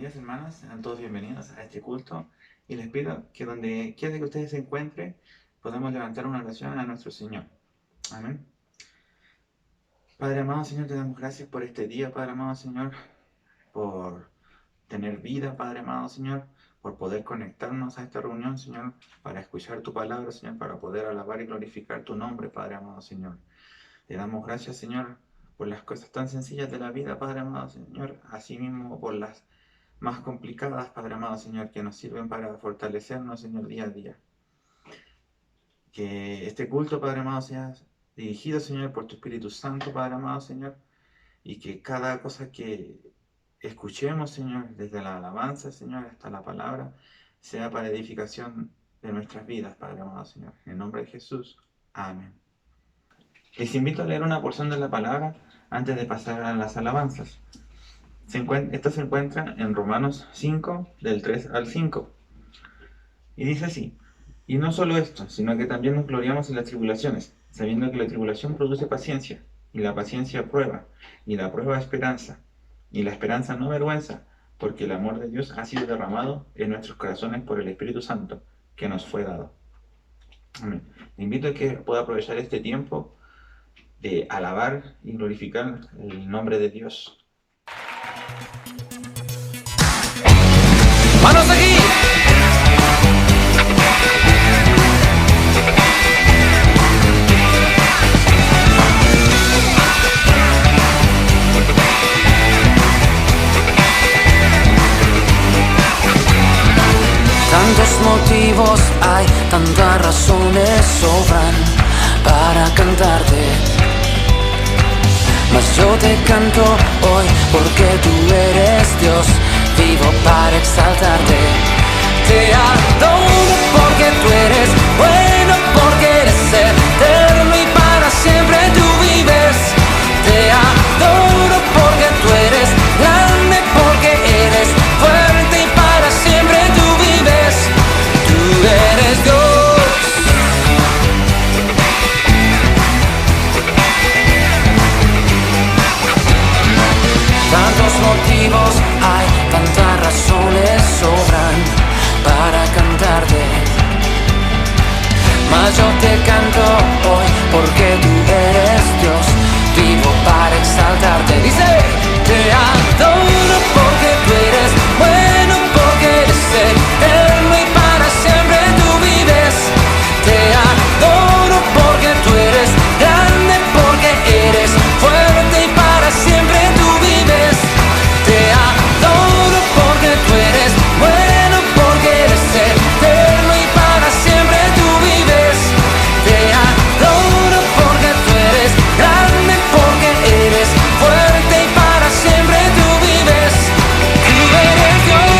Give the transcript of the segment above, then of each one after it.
días, hermanos. Sean todos bienvenidos a este culto. Y les pido que donde quiera que ustedes se encuentren, podamos levantar una oración a nuestro Señor. Amén. Padre amado, Señor, te damos gracias por este día, Padre amado, Señor, por tener vida, Padre amado, Señor, por poder conectarnos a esta reunión, Señor, para escuchar tu palabra, Señor, para poder alabar y glorificar tu nombre, Padre amado, Señor. Te damos gracias, Señor, por las cosas tan sencillas de la vida, Padre amado, Señor, así mismo por las más complicadas, Padre amado, Señor, que nos sirven para fortalecernos, Señor, día a día. Que este culto, Padre amado, sea dirigido, Señor, por tu Espíritu Santo, Padre amado, Señor, y que cada cosa que escuchemos, Señor, desde la alabanza, Señor, hasta la palabra, sea para edificación de nuestras vidas, Padre amado, Señor. En el nombre de Jesús. Amén. Les invito a leer una porción de la palabra antes de pasar a las alabanzas. Esta se encuentra en Romanos 5, del 3 al 5. Y dice así: y no solo esto, sino que también nos gloriamos en las tribulaciones, sabiendo que la tribulación produce paciencia, y la paciencia prueba, y la prueba esperanza, y la esperanza no avergüenza, porque el amor de Dios ha sido derramado en nuestros corazones por el Espíritu Santo que nos fue dado. Amén. Te invito a que pueda aprovechar este tiempo de alabar y glorificar el nombre de Dios. ¡Manos aquí! Tantos motivos hay, tantas razones sobran para cantarte. Mas yo te canto hoy porque tú eres Dios, vivo para exaltarte. Te adoro porque tú eres bueno, porque eres eterno y para siempre tú vives. Te adoro porque tú eres grande, porque eres fuerte y para siempre tú vives. Tú eres Dios. Tantos motivos hay, tantas razones sobran para cantarte. Mas yo te canto hoy porque tú eres Dios, vivo para exaltarte. Dice: te adoro porque tú eres bueno, porque eres eterno y para siempre tú vives. Te adoro porque tú eres grande, porque eres fuerte y para siempre tú vives. Te adoro porque tú eres bueno, porque eres eterno y para siempre tú vives. Te adoro porque tú eres grande, porque eres fuerte y para siempre tú vives. Tú eres Dios.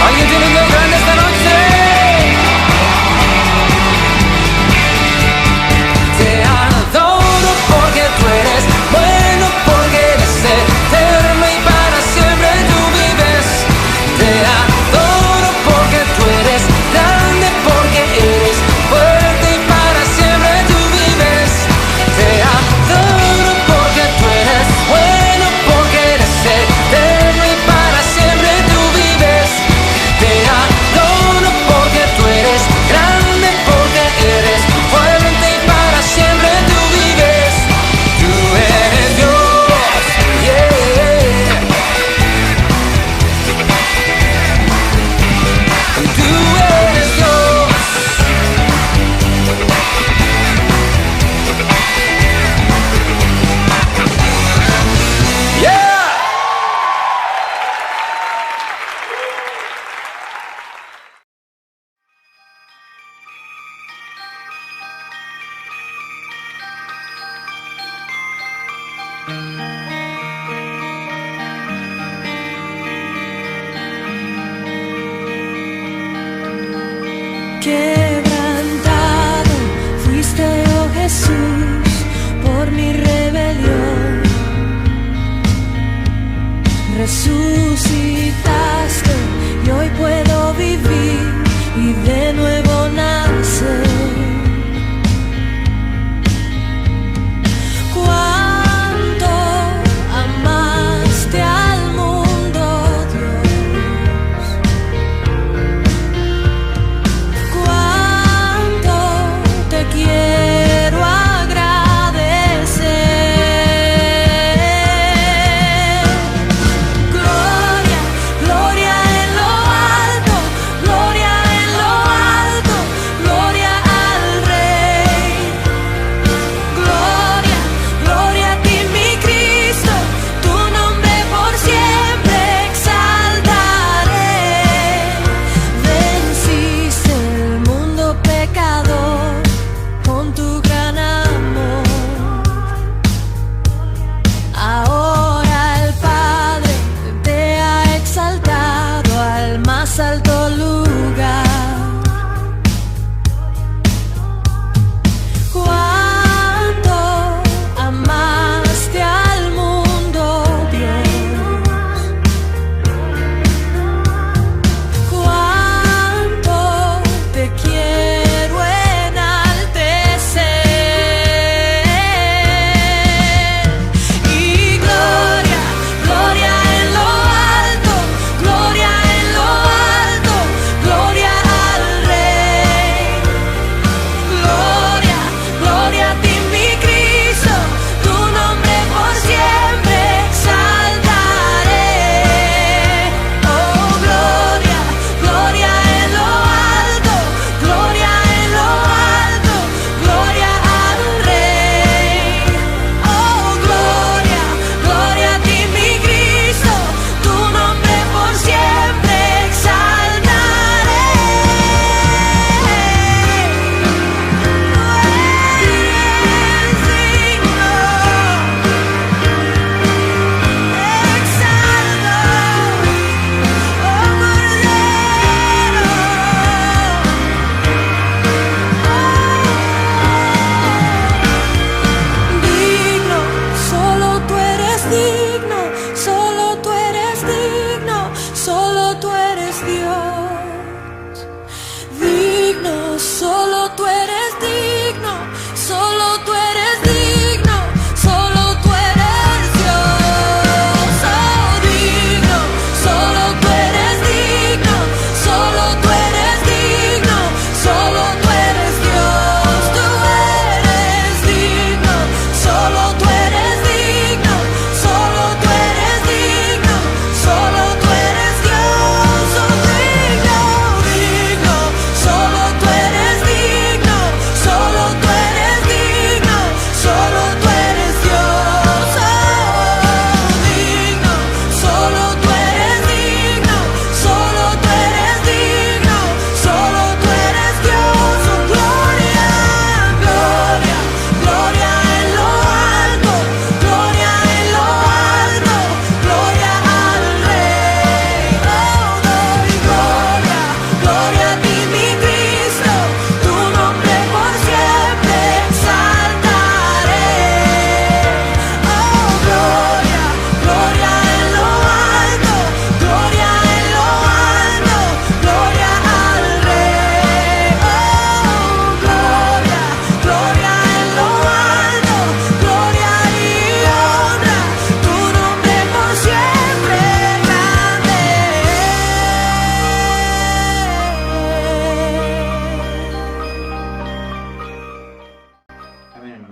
¿Alguien tiene un Dios grande esta noche? Te adoro porque tú eres bueno, porque eres eterno y para siempre tú vives. Te adoro porque tú eres grande, porque eres fuerte y para siempre tú vives. Te adoro porque tú eres bueno, porque eres eterno y para siempre tú vives. Te adoro porque tú eres grande, porque eres fuerte y para siempre tú vives. Tú eres Dios, yeah. Tú eres Dios. Yeah. Quebrantado fuiste, oh Jesús, por mi rebelión. Resucitaste y hoy puedo vivir y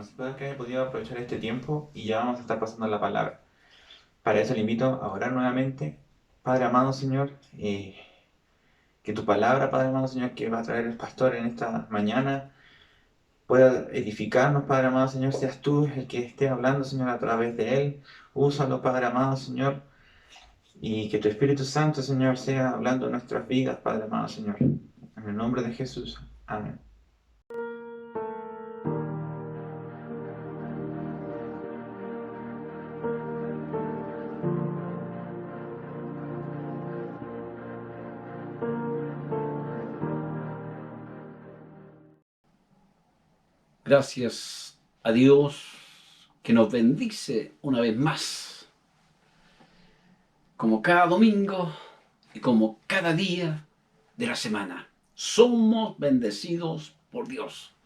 espero que haya podido aprovechar este tiempo y ya vamos a estar pasando la palabra. Para eso le invito a orar nuevamente. Padre amado, Señor, que tu palabra, Padre amado, Señor, que va a traer el pastor en esta mañana, pueda edificarnos, Padre amado, Señor. Seas tú el que esté hablando, Señor, a través de él. Úsalo, Padre amado, Señor. Y que tu Espíritu Santo, Señor, sea hablando en nuestras vidas, Padre amado, Señor. En el nombre de Jesús. Amén. Gracias a Dios que nos bendice una vez más, como cada domingo y como cada día de la semana. Somos bendecidos por Dios.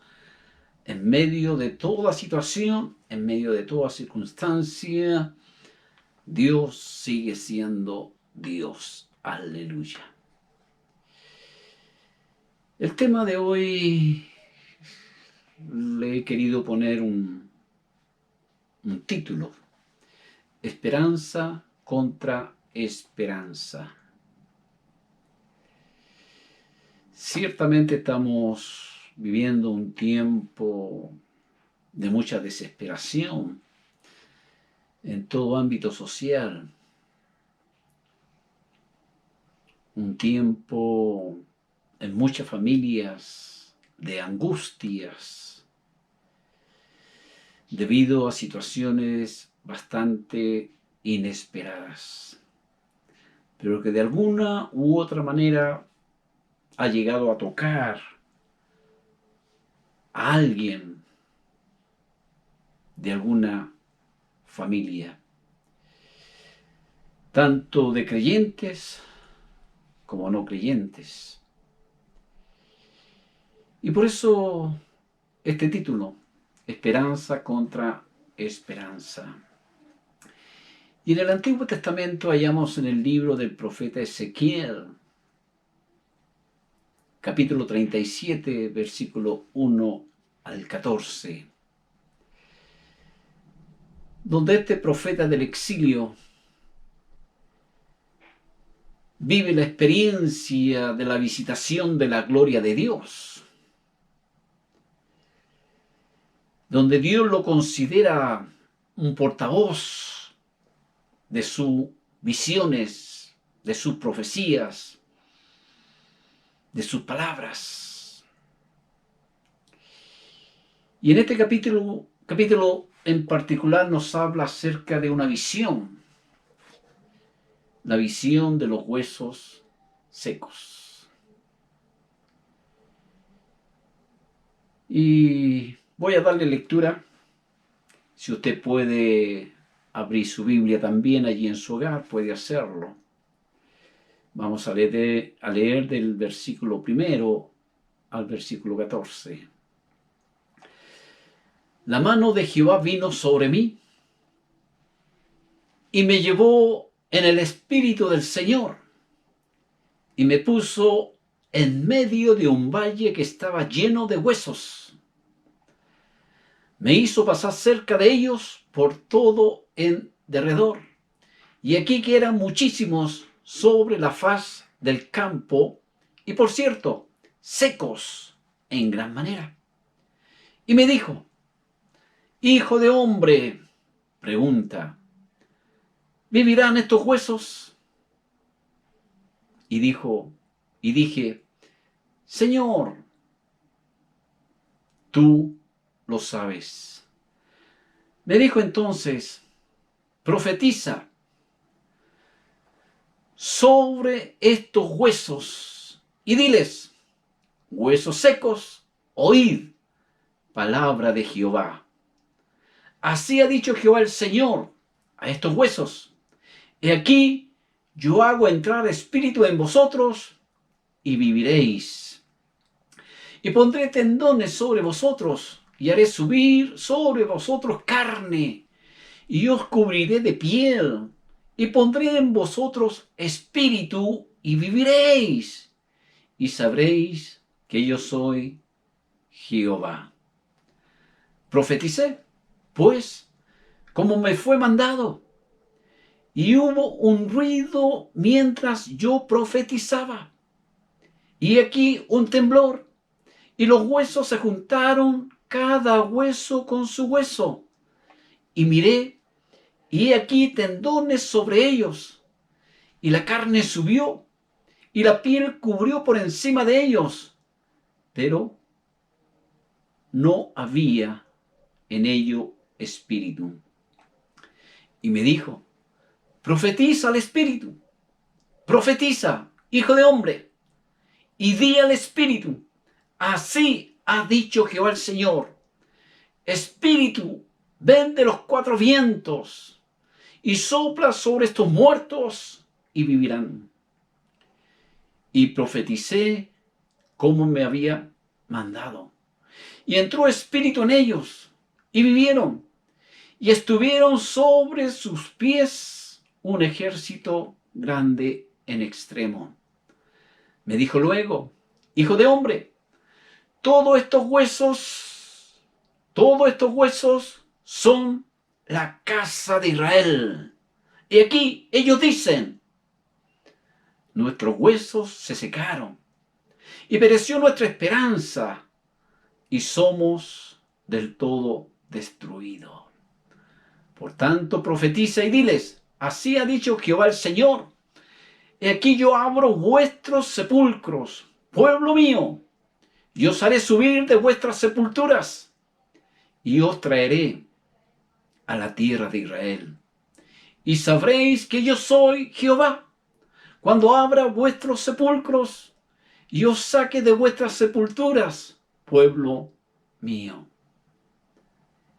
En medio de toda situación, en medio de toda circunstancia, Dios sigue siendo Dios. Aleluya. El tema de hoy le he querido poner un título: Esperanza contra esperanza. Ciertamente estamos viviendo un tiempo de mucha desesperación en todo ámbito social. Un tiempo en muchas familias de angustias debido a situaciones bastante inesperadas, pero que de alguna u otra manera ha llegado a tocar a alguien de alguna familia, tanto de creyentes como no creyentes. Y por eso este título: Esperanza contra esperanza. Y en el Antiguo Testamento hallamos en el libro del profeta Ezequiel, capítulo 37, versículo 1 al 14, donde este profeta del exilio vive la experiencia de la visitación de la gloria de Dios, donde Dios lo considera un portavoz de sus visiones, de sus profecías, de sus palabras. Y en este capítulo en particular nos habla acerca de una visión, la visión de los huesos secos. Y voy a darle lectura. Si usted puede abrir su Biblia también allí en su hogar, puede hacerlo. Vamos a leer del versículo 1 al versículo 14. La mano de Jehová vino sobre mí y me llevó en el espíritu del Señor y me puso en medio de un valle que estaba lleno de huesos. Me hizo pasar cerca de ellos por todo en derredor, y aquí que eran muchísimos sobre la faz del campo, y por cierto, secos en gran manera. Y me dijo: Hijo de hombre, pregunta, ¿vivirán estos huesos? Y dije: Señor, tú lo sabes. Me dijo entonces: profetiza sobre estos huesos y diles: huesos secos, oíd palabra de Jehová. Así ha dicho Jehová el Señor a estos huesos: he aquí, yo hago entrar espíritu en vosotros y viviréis. Y pondré tendones sobre vosotros y haré subir sobre vosotros carne, y os cubriré de piel, y pondré en vosotros espíritu y viviréis, y sabréis que yo soy Jehová. Profeticé, pues, como me fue mandado. Y hubo un ruido mientras yo profetizaba. Y aquí un temblor, y los huesos se juntaron, cada hueso con su hueso. Y miré, y aquí tendones sobre ellos, y la carne subió, y la piel cubrió por encima de ellos, pero no había en ello espíritu. Y me dijo, profetiza al espíritu, profetiza, hijo de hombre, y di al espíritu, así ha dicho Jehová el Señor, espíritu, ven de los cuatro vientos, y sopla sobre estos muertos, y vivirán. Y profeticé como me había mandado. Y entró espíritu en ellos, y vivieron, y estuvieron sobre sus pies un ejército grande en extremo. Me dijo luego, hijo de hombre, todos estos huesos son la casa de Israel. Y aquí ellos dicen, nuestros huesos se secaron, y pereció nuestra esperanza, y somos del todo destruidos. Por tanto, profetiza y diles, así ha dicho Jehová el Señor, he aquí yo abro vuestros sepulcros, pueblo mío, y os haré subir de vuestras sepulturas, y os traeré a la tierra de Israel. Y sabréis que yo soy Jehová, cuando abra vuestros sepulcros, y os saque de vuestras sepulturas, pueblo mío.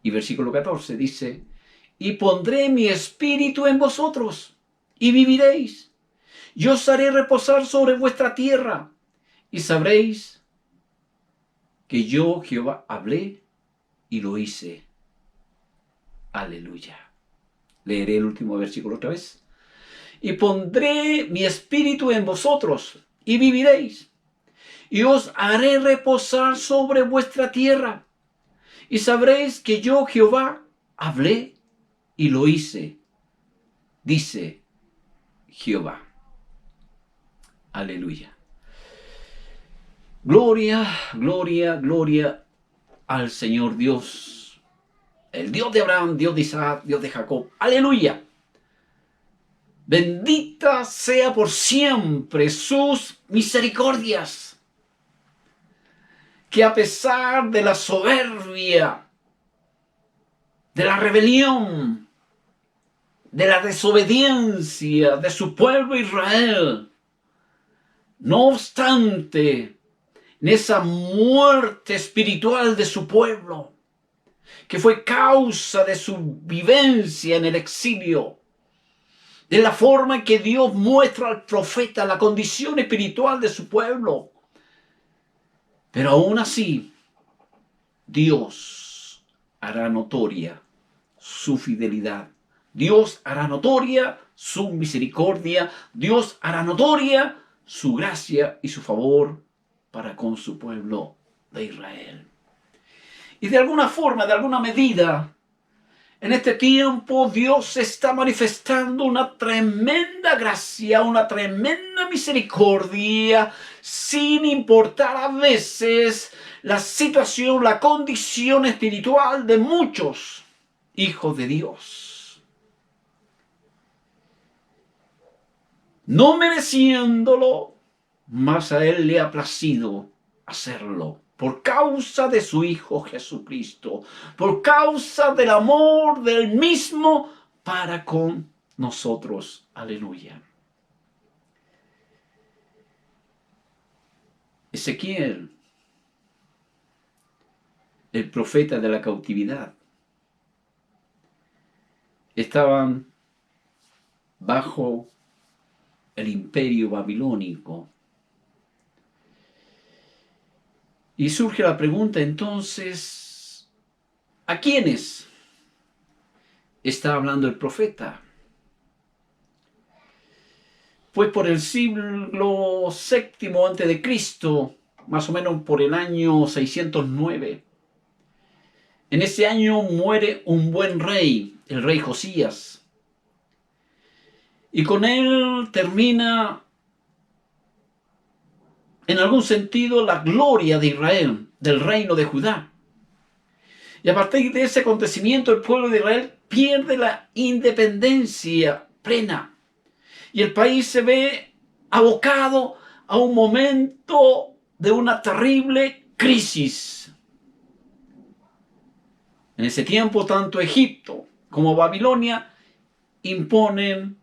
Y versículo 14 dice, y pondré mi espíritu en vosotros, y viviréis. Y os haré reposar sobre vuestra tierra, y sabréis que yo, Jehová, hablé y lo hice. Aleluya. Leeré el último versículo otra vez. Y pondré mi espíritu en vosotros, y viviréis. Y os haré reposar sobre vuestra tierra, y sabréis que yo, Jehová, hablé y lo hice, dice Jehová. Aleluya. Gloria, gloria, gloria al Señor Dios, el Dios de Abraham, Dios de Isaac, Dios de Jacob. Aleluya. Bendita sea por siempre sus misericordias, que a pesar de la soberbia, de la rebelión, de la desobediencia de su pueblo Israel, no obstante, en esa muerte espiritual de su pueblo, que fue causa de su vivencia en el exilio, de la forma en que Dios muestra al profeta la condición espiritual de su pueblo. Pero aún así, Dios hará notoria su fidelidad. Dios hará notoria su misericordia. Dios hará notoria su gracia y su favor para con su pueblo de Israel. Y de alguna forma, de alguna medida, en este tiempo Dios está manifestando una tremenda gracia, una tremenda misericordia, sin importar a veces la situación, la condición espiritual de muchos hijos de Dios. No mereciéndolo, mas a Él le ha placido hacerlo. Por causa de su Hijo Jesucristo, por causa del amor del mismo para con nosotros. Aleluya. Ezequiel, el profeta de la cautividad, estaban bajo el imperio babilónico. Y surge la pregunta entonces, ¿a quiénes está hablando el profeta? Pues por el siglo VII antes de Cristo, más o menos por el año 609, En ese año muere un buen rey, el rey Josías. Y con él termina, en algún sentido, la gloria de Israel, del reino de Judá. Y a partir de ese acontecimiento, el pueblo de Israel pierde la independencia plena. Y el país se ve abocado a un momento de una terrible crisis. En ese tiempo, tanto Egipto como Babilonia imponen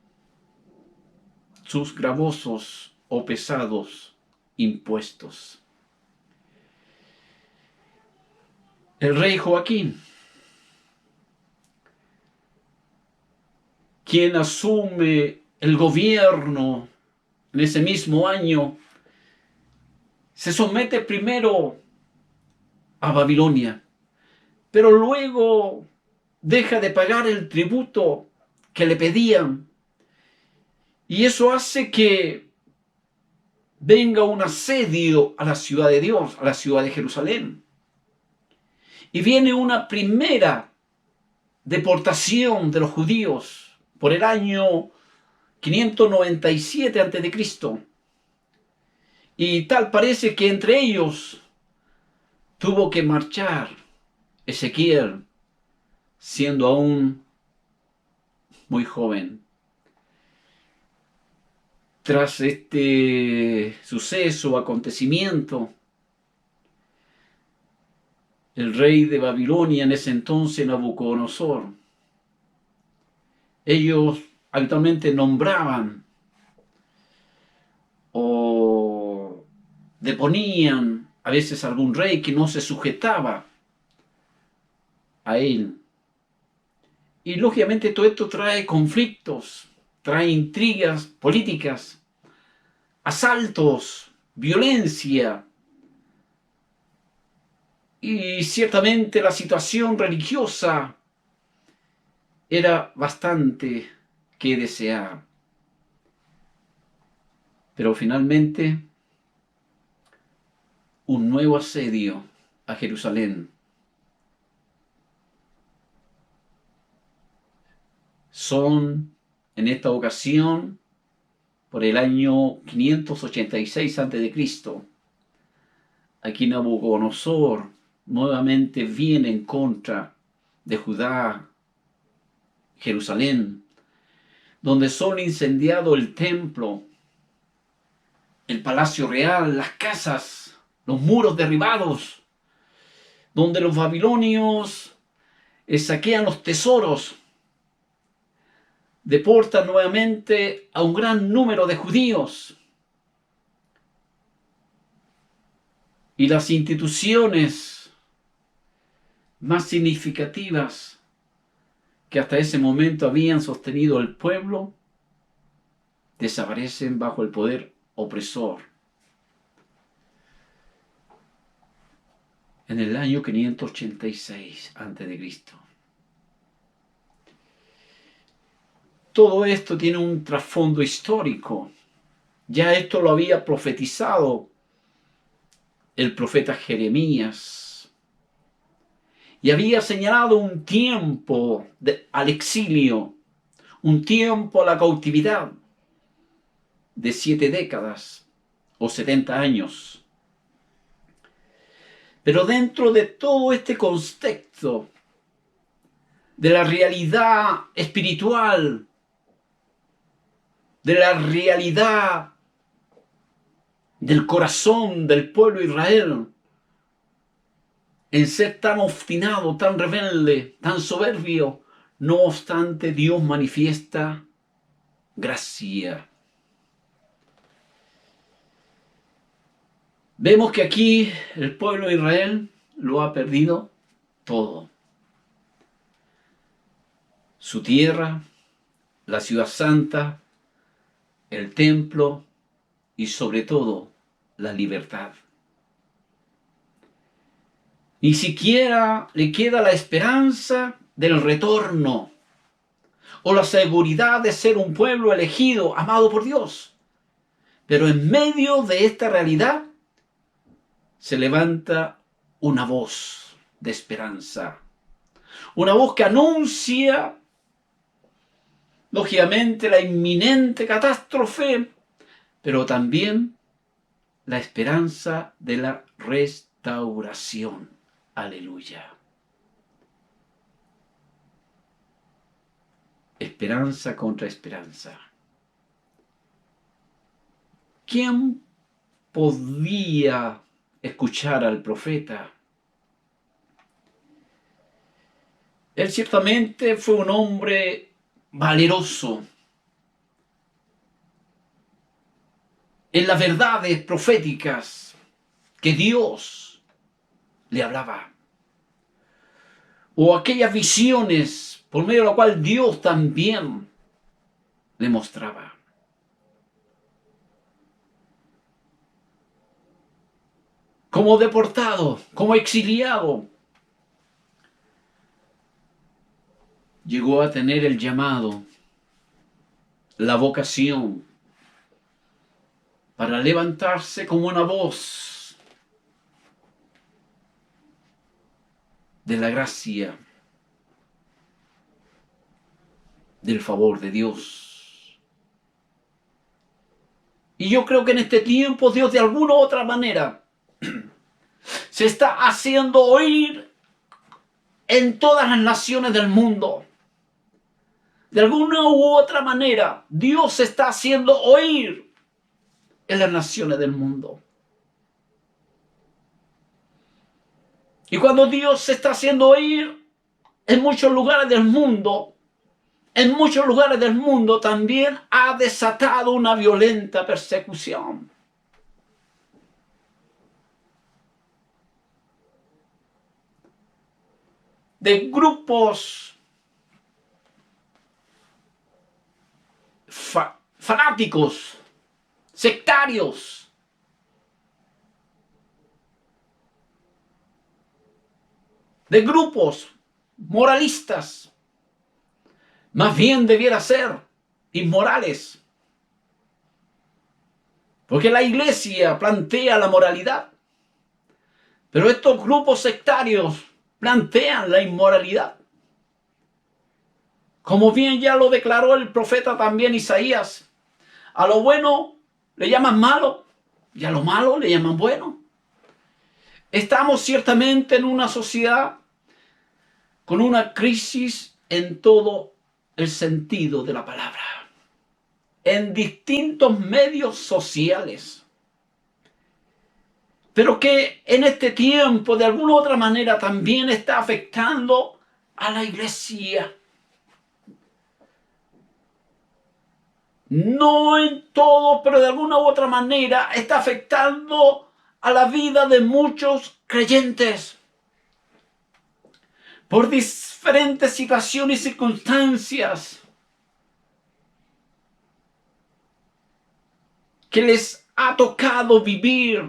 sus gravosos o pesados impuestos. El rey Joaquín, quien asume el gobierno en ese mismo año, se somete primero a Babilonia, pero luego deja de pagar el tributo que le pedían. Y eso hace que venga un asedio a la ciudad de Dios, a la ciudad de Jerusalén. Y viene una primera deportación de los judíos por el año 597 a.C. Y tal parece que entre ellos tuvo que marchar Ezequiel, siendo aún muy joven. Tras este suceso, acontecimiento, el rey de Babilonia en ese entonces, Nabucodonosor, ellos habitualmente nombraban o deponían a veces algún rey que no se sujetaba a él. Y lógicamente todo esto trae conflictos, trae intrigas políticas, asaltos, violencia. Y ciertamente la situación religiosa era bastante que desear. Pero finalmente, un nuevo asedio a Jerusalén. Son, en esta ocasión, por el año 586 a.C., aquí Nabucodonosor nuevamente viene en contra de Judá, Jerusalén, donde son incendiados el templo, el palacio real, las casas, los muros derribados, donde los babilonios saquean los tesoros, deportan nuevamente a un gran número de judíos. Y las instituciones más significativas que hasta ese momento habían sostenido al pueblo desaparecen bajo el poder opresor. En el año 586 a.C. Todo esto tiene un trasfondo histórico. Ya esto lo había profetizado el profeta Jeremías. Y había señalado un tiempo al exilio, un tiempo a la cautividad de 7 décadas o 70 años. Pero dentro de todo este contexto de la realidad espiritual, de la realidad del corazón del pueblo de Israel, en ser tan obstinado, tan rebelde, tan soberbio, no obstante Dios manifiesta gracia. Vemos que aquí el pueblo de Israel lo ha perdido todo. Su tierra, la ciudad santa, el templo y sobre todo la libertad. Ni siquiera le queda la esperanza del retorno o la seguridad de ser un pueblo elegido, amado por Dios. Pero en medio de esta realidad se levanta una voz de esperanza Una voz que anuncia, lógicamente, la inminente catástrofe, pero también la esperanza de la restauración. Aleluya. Esperanza contra esperanza. ¿Quién podía escuchar al profeta? Él ciertamente fue un hombre valeroso en las verdades proféticas que Dios le hablaba, o aquellas visiones por medio de las cuales Dios también le mostraba. Como deportado, como exiliado, llegó a tener el llamado, la vocación, para levantarse como una voz de la gracia, del favor de Dios. Y yo creo que en este tiempo Dios de alguna u otra manera se está haciendo oír en todas las naciones del mundo. De alguna u otra manera Dios se está haciendo oír en las naciones del mundo. Y cuando Dios se está haciendo oír en muchos lugares del mundo, también ha desatado una violenta persecución. De grupos fanáticos, sectarios, de grupos moralistas, más bien debiera ser inmorales, porque la iglesia plantea la moralidad, pero estos grupos sectarios plantean la inmoralidad. Como bien ya lo declaró el profeta también Isaías, a lo bueno le llaman malo y a lo malo le llaman bueno. Estamos ciertamente en una sociedad con una crisis en todo el sentido de la palabra, en distintos medios sociales, pero que en este tiempo de alguna u otra manera también está afectando a la iglesia. No en todo, pero de alguna u otra manera está afectando a la vida de muchos creyentes por diferentes situaciones y circunstancias que les ha tocado vivir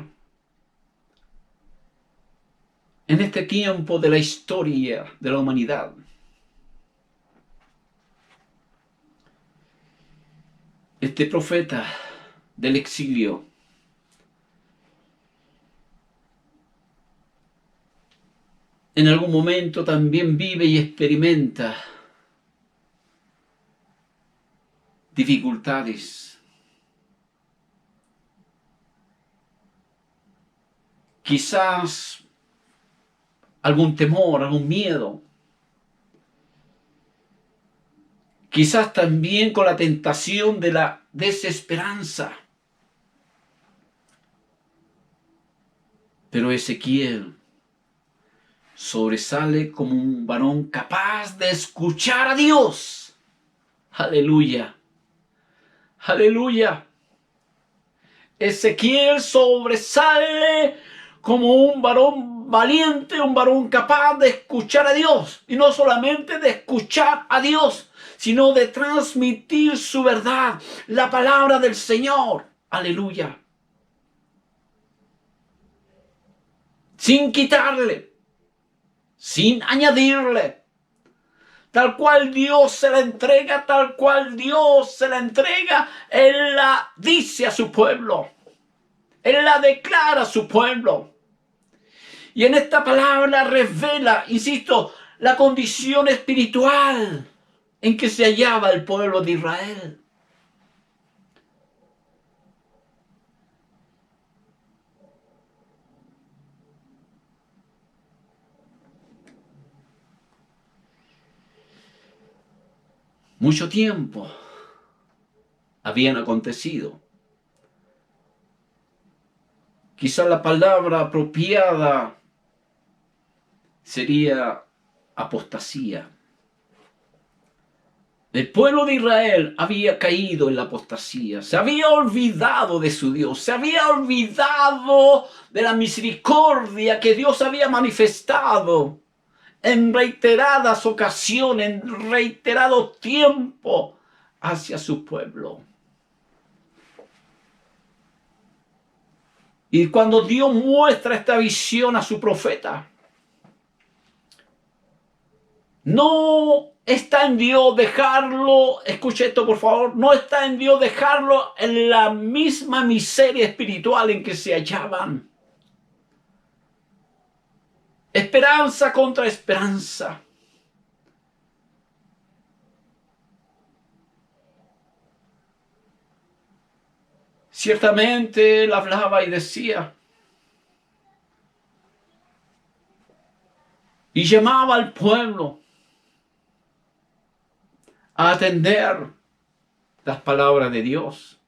en este tiempo de la historia de la humanidad. Este profeta del exilio en algún momento también vive y experimenta dificultades. Quizás algún temor, algún miedo. Quizás también con la tentación de la desesperanza. Pero Ezequiel sobresale como un varón capaz de escuchar a Dios. Aleluya. Aleluya. Ezequiel sobresale como un varón valiente, un varón capaz de escuchar a Dios. Y no solamente de escuchar a Dios, sino de transmitir su verdad, la palabra del Señor. Aleluya. Sin quitarle, sin añadirle. Tal cual Dios se la entrega, tal cual Dios se la entrega, Él la dice a su pueblo. Él la declara a su pueblo. Y en esta palabra revela, insisto, la condición espiritual en que se hallaba el pueblo de Israel. Mucho tiempo habían acontecido. Quizá la palabra apropiada sería apostasía. El pueblo de Israel había caído en la apostasía, se había olvidado de su Dios, se había olvidado de la misericordia que Dios había manifestado en reiteradas ocasiones, en reiterado tiempo hacia su pueblo. Y cuando Dios muestra esta visión a su profeta, no está en Dios dejarlo, escuche esto por favor, no está en Dios dejarlo en la misma miseria espiritual en que se hallaban. Esperanza contra esperanza. Ciertamente él hablaba y decía, y llamaba al pueblo a atender las palabras de Dios,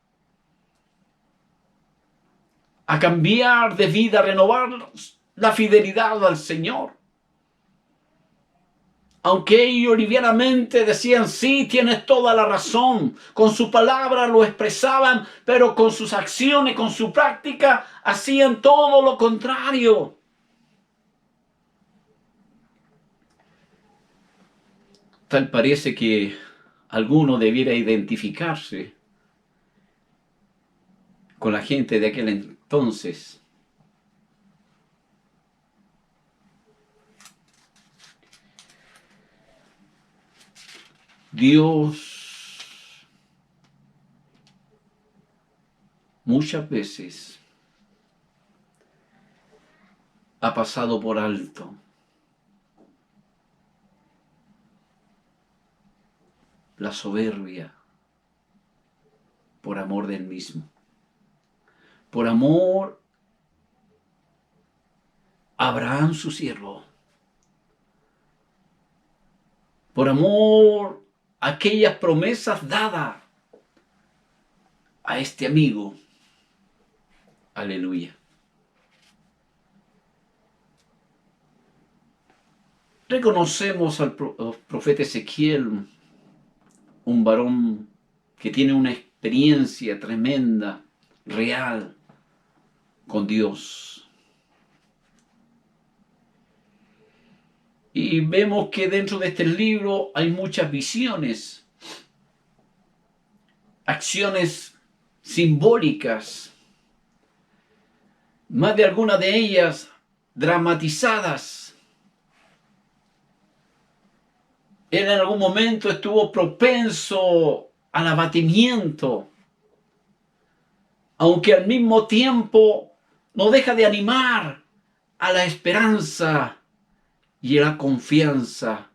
a cambiar de vida, a renovar la fidelidad al Señor. Aunque ellos livianamente decían, sí, tienes toda la razón, con su palabra lo expresaban, pero con sus acciones, con su práctica, hacían todo lo contrario. Tal parece que alguno debiera identificarse con la gente de aquel entonces. Dios muchas veces ha pasado por alto la soberbia por amor del mismo, por amor a Abraham su siervo, por amor a aquellas promesas dadas a este amigo. Aleluya. Reconocemos al profeta Ezequiel, un varón que tiene una experiencia tremenda, real, con Dios. Y vemos que dentro de este libro hay muchas visiones, acciones simbólicas, más de algunas de ellas dramatizadas. Él en algún momento estuvo propenso al abatimiento, aunque al mismo tiempo no deja de animar a la esperanza y a la confianza,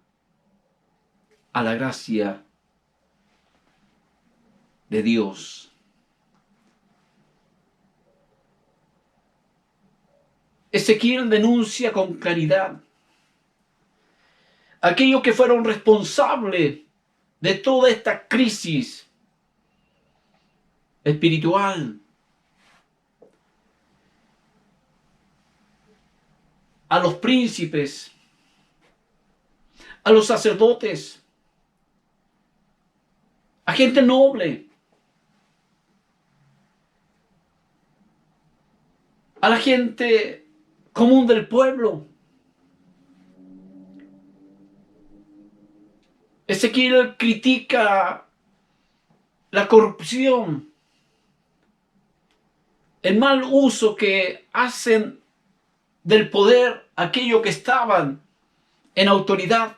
a la gracia de Dios. Ezequiel denuncia con claridad aquellos que fueron responsables de toda esta crisis espiritual. A los príncipes, a los sacerdotes, a gente noble, a la gente común del pueblo. Ezequiel critica la corrupción, el mal uso que hacen del poder aquellos que estaban en autoridad.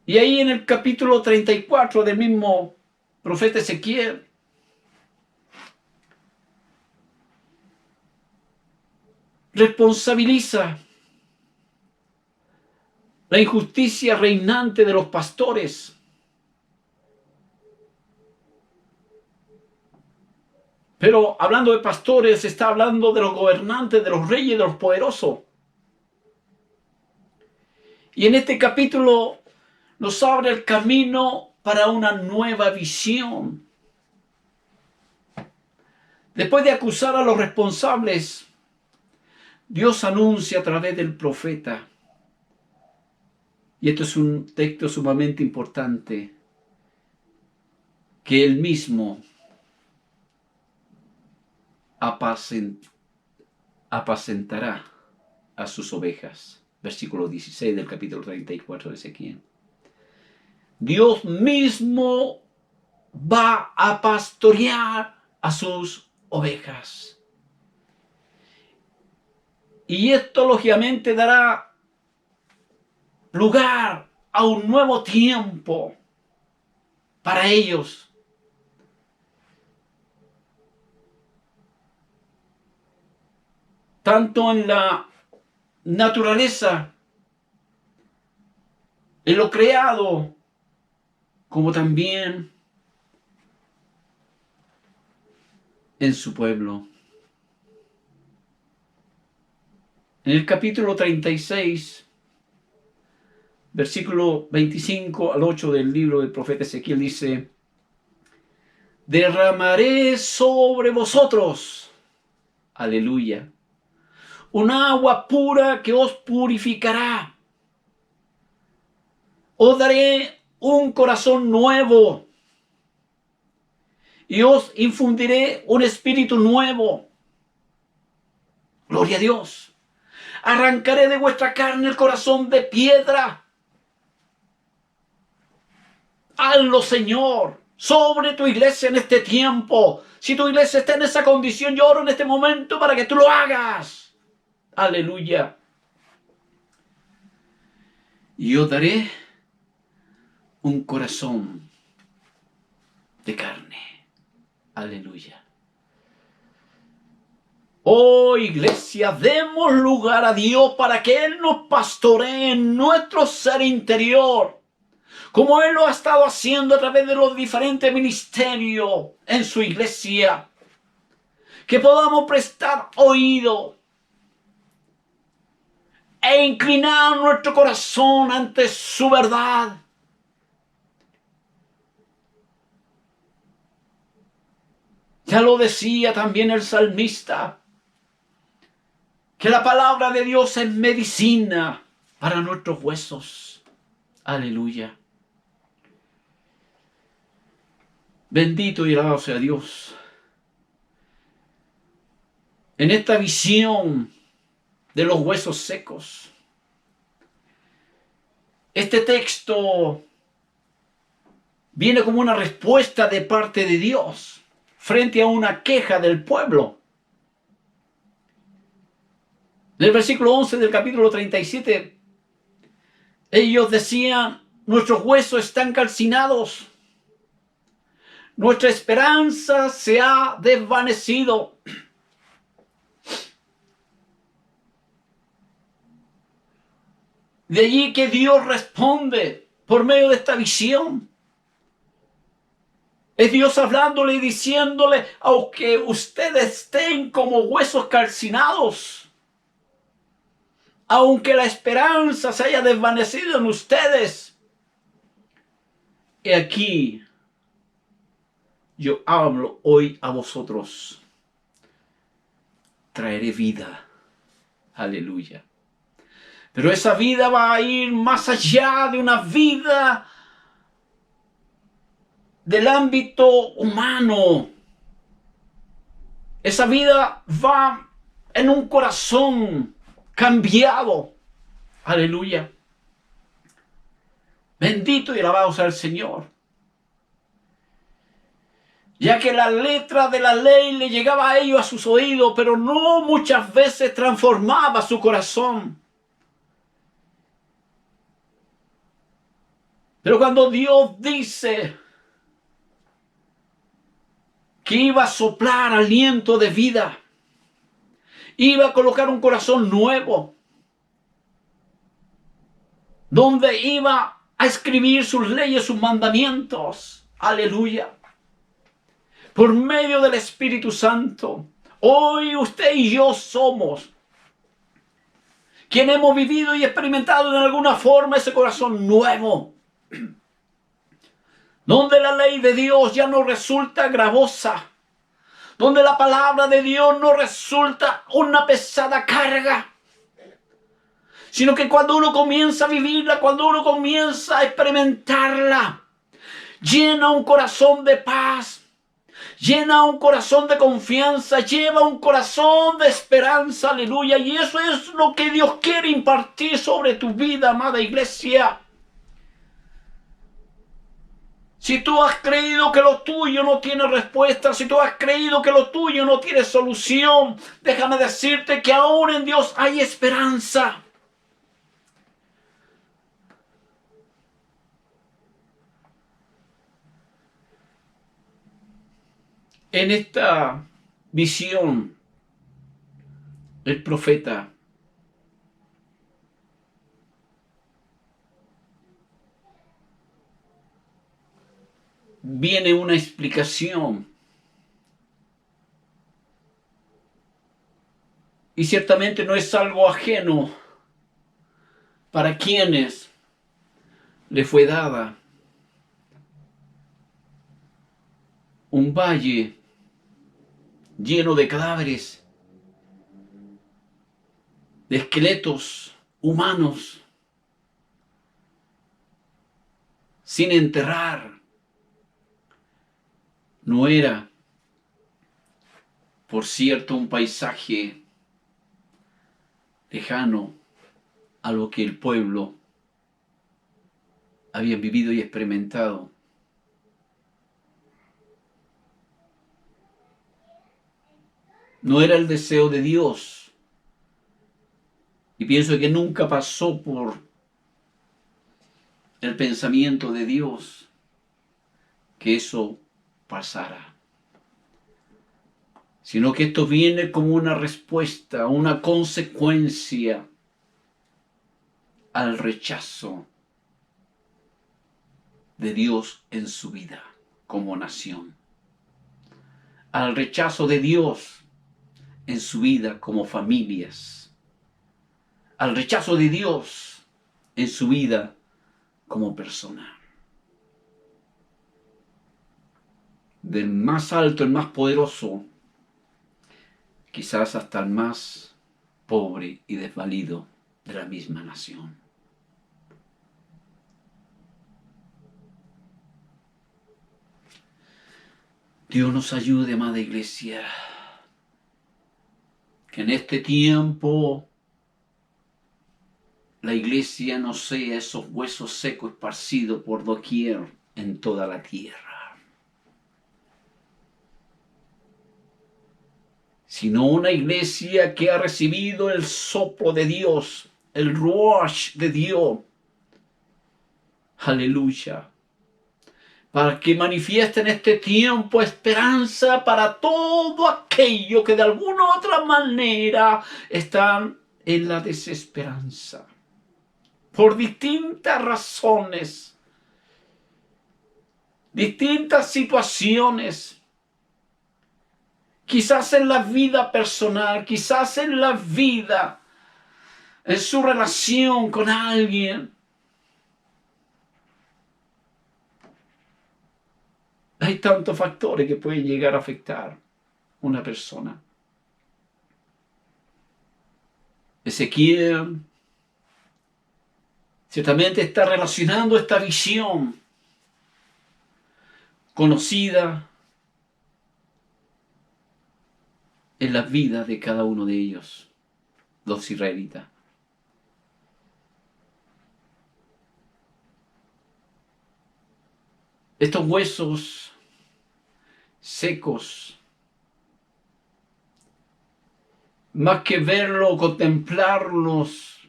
Y ahí en el capítulo 34 del mismo profeta Ezequiel, responsabiliza la injusticia reinante de los pastores. Pero hablando de pastores, está hablando de los gobernantes, de los reyes, de los poderosos. Y en este capítulo nos abre el camino para una nueva visión. Después de acusar a los responsables, Dios anuncia a través del profeta, y esto es un texto sumamente importante, que Él mismo apacentará a sus ovejas. Versículo 16 del capítulo 34 de Ezequiel. Dios mismo va a pastorear a sus ovejas. Y esto lógicamente dará lugar a un nuevo tiempo para ellos. Tanto en la naturaleza, en lo creado, como también en su pueblo. En el capítulo 36, versículo 25 al 8 del libro del profeta Ezequiel dice: derramaré sobre vosotros, aleluya, un agua pura que os purificará. Os daré un corazón nuevo y os infundiré un espíritu nuevo. Gloria a Dios. Arrancaré de vuestra carne el corazón de piedra. Hazlo, Señor, sobre tu iglesia en este tiempo. Si tu iglesia está en esa condición, yo oro en este momento para que tú lo hagas. Aleluya. Y yo daré un corazón de carne. Aleluya. Oh iglesia, demos lugar a Dios para que Él nos pastoree en nuestro ser interior, como Él lo ha estado haciendo a través de los diferentes ministerios en su iglesia. Que podamos prestar oído e inclinar nuestro corazón ante su verdad. Ya lo decía también el salmista, que la palabra de Dios es medicina para nuestros huesos. Aleluya. Bendito y alabado sea Dios. En esta visión de los huesos secos, este texto viene como una respuesta de parte de Dios frente a una queja del pueblo. En el versículo 11 del capítulo 37, ellos decían: nuestros huesos están calcinados, nuestra esperanza se ha desvanecido. De allí que Dios responde por medio de esta visión. Es Dios hablándole y diciéndole: aunque ustedes estén como huesos calcinados, aunque la esperanza se haya desvanecido en ustedes, he aquí, yo hablo hoy a vosotros. Traeré vida. Aleluya. Pero esa vida va a ir más allá de una vida del ámbito humano. Esa vida va en un corazón cambiado. Aleluya. Bendito y alabado sea el Señor. Ya que la letra de la ley le llegaba a ellos a sus oídos, pero no muchas veces transformaba su corazón. Pero cuando Dios dice que iba a soplar aliento de vida, Iba a colocar un corazón nuevo, donde iba a escribir sus leyes, sus mandamientos. Aleluya. Por medio del Espíritu Santo. Hoy usted y yo somos quien hemos vivido y experimentado en alguna forma ese corazón nuevo, donde la ley de Dios ya no resulta gravosa, donde la palabra de Dios no resulta una pesada carga, sino que cuando uno comienza a vivirla, cuando uno comienza a experimentarla, llena un corazón de paz, llena un corazón de confianza, lleva un corazón de esperanza, aleluya. Y eso es lo que Dios quiere impartir sobre tu vida, amada iglesia. Si tú has creído que lo tuyo no tiene respuesta, si tú has creído que lo tuyo no tiene solución, déjame decirte que aún en Dios hay esperanza. En esta visión, el profeta viene una explicación. Y ciertamente no es algo ajeno para quienes le fue dada. Un valle lleno de cadáveres, de esqueletos humanos, sin enterrar. No era, por cierto, un paisaje lejano a lo que el pueblo había vivido y experimentado. No era el deseo de Dios. Y pienso que nunca pasó por el pensamiento de Dios que eso pasara. Sino que esto viene como una respuesta, una consecuencia al rechazo de Dios en su vida como nación. Al rechazo de Dios en su vida como familias, al rechazo de Dios en su vida como persona. Del más alto, el más poderoso, quizás hasta el más pobre y desvalido de la misma nación. Dios nos ayude, amada iglesia, que en este tiempo la iglesia no sea esos huesos secos esparcidos por doquier en toda la tierra, sino una iglesia que ha recibido el soplo de Dios, el ruach de Dios. Aleluya. Para que manifieste en este tiempo esperanza para todo aquello que de alguna u otra manera están en la desesperanza. Por distintas razones, distintas situaciones, quizás en la vida personal, quizás en la vida, en su relación con alguien. Hay tantos factores que pueden llegar a afectar a una persona. Ezequiel ciertamente está relacionando esta visión conocida en las vidas de cada uno de ellos, los israelitas. Estos huesos secos, más que verlo, contemplarlos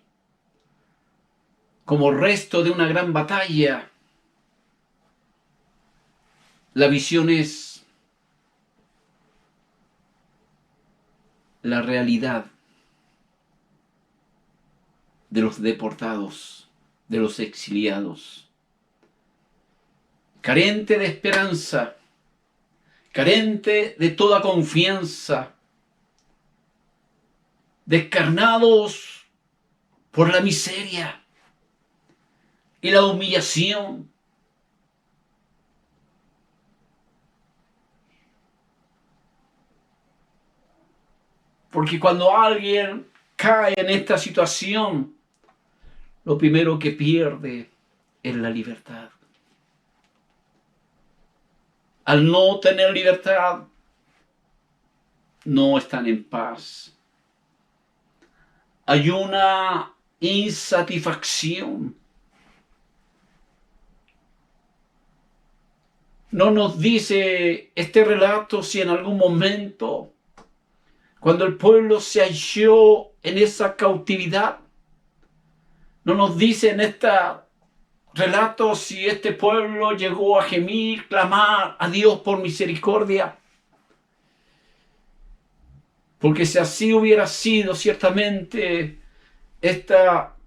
como resto de una gran batalla, la visión es la realidad de los deportados, de los exiliados. Carente de esperanza, carente de toda confianza, descarnados por la miseria y la humillación. Porque cuando alguien cae en esta situación, lo primero que pierde es la libertad. Al no tener libertad, no están en paz. Hay una insatisfacción. No nos dice este relato si en algún momento, cuando el pueblo se halló en esa cautividad, no nos dice en este relato si este pueblo llegó a gemir, clamar a Dios por misericordia. Porque si así hubiera sido, ciertamente,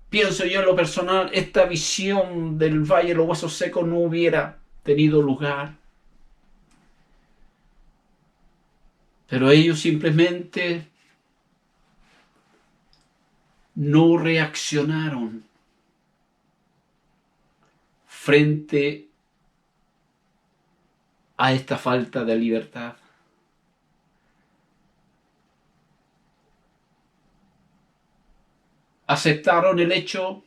pienso yo en lo personal, esta visión del Valle de los Huesos Secos no hubiera tenido lugar. Pero ellos simplemente no reaccionaron frente a esta falta de libertad. Aceptaron el hecho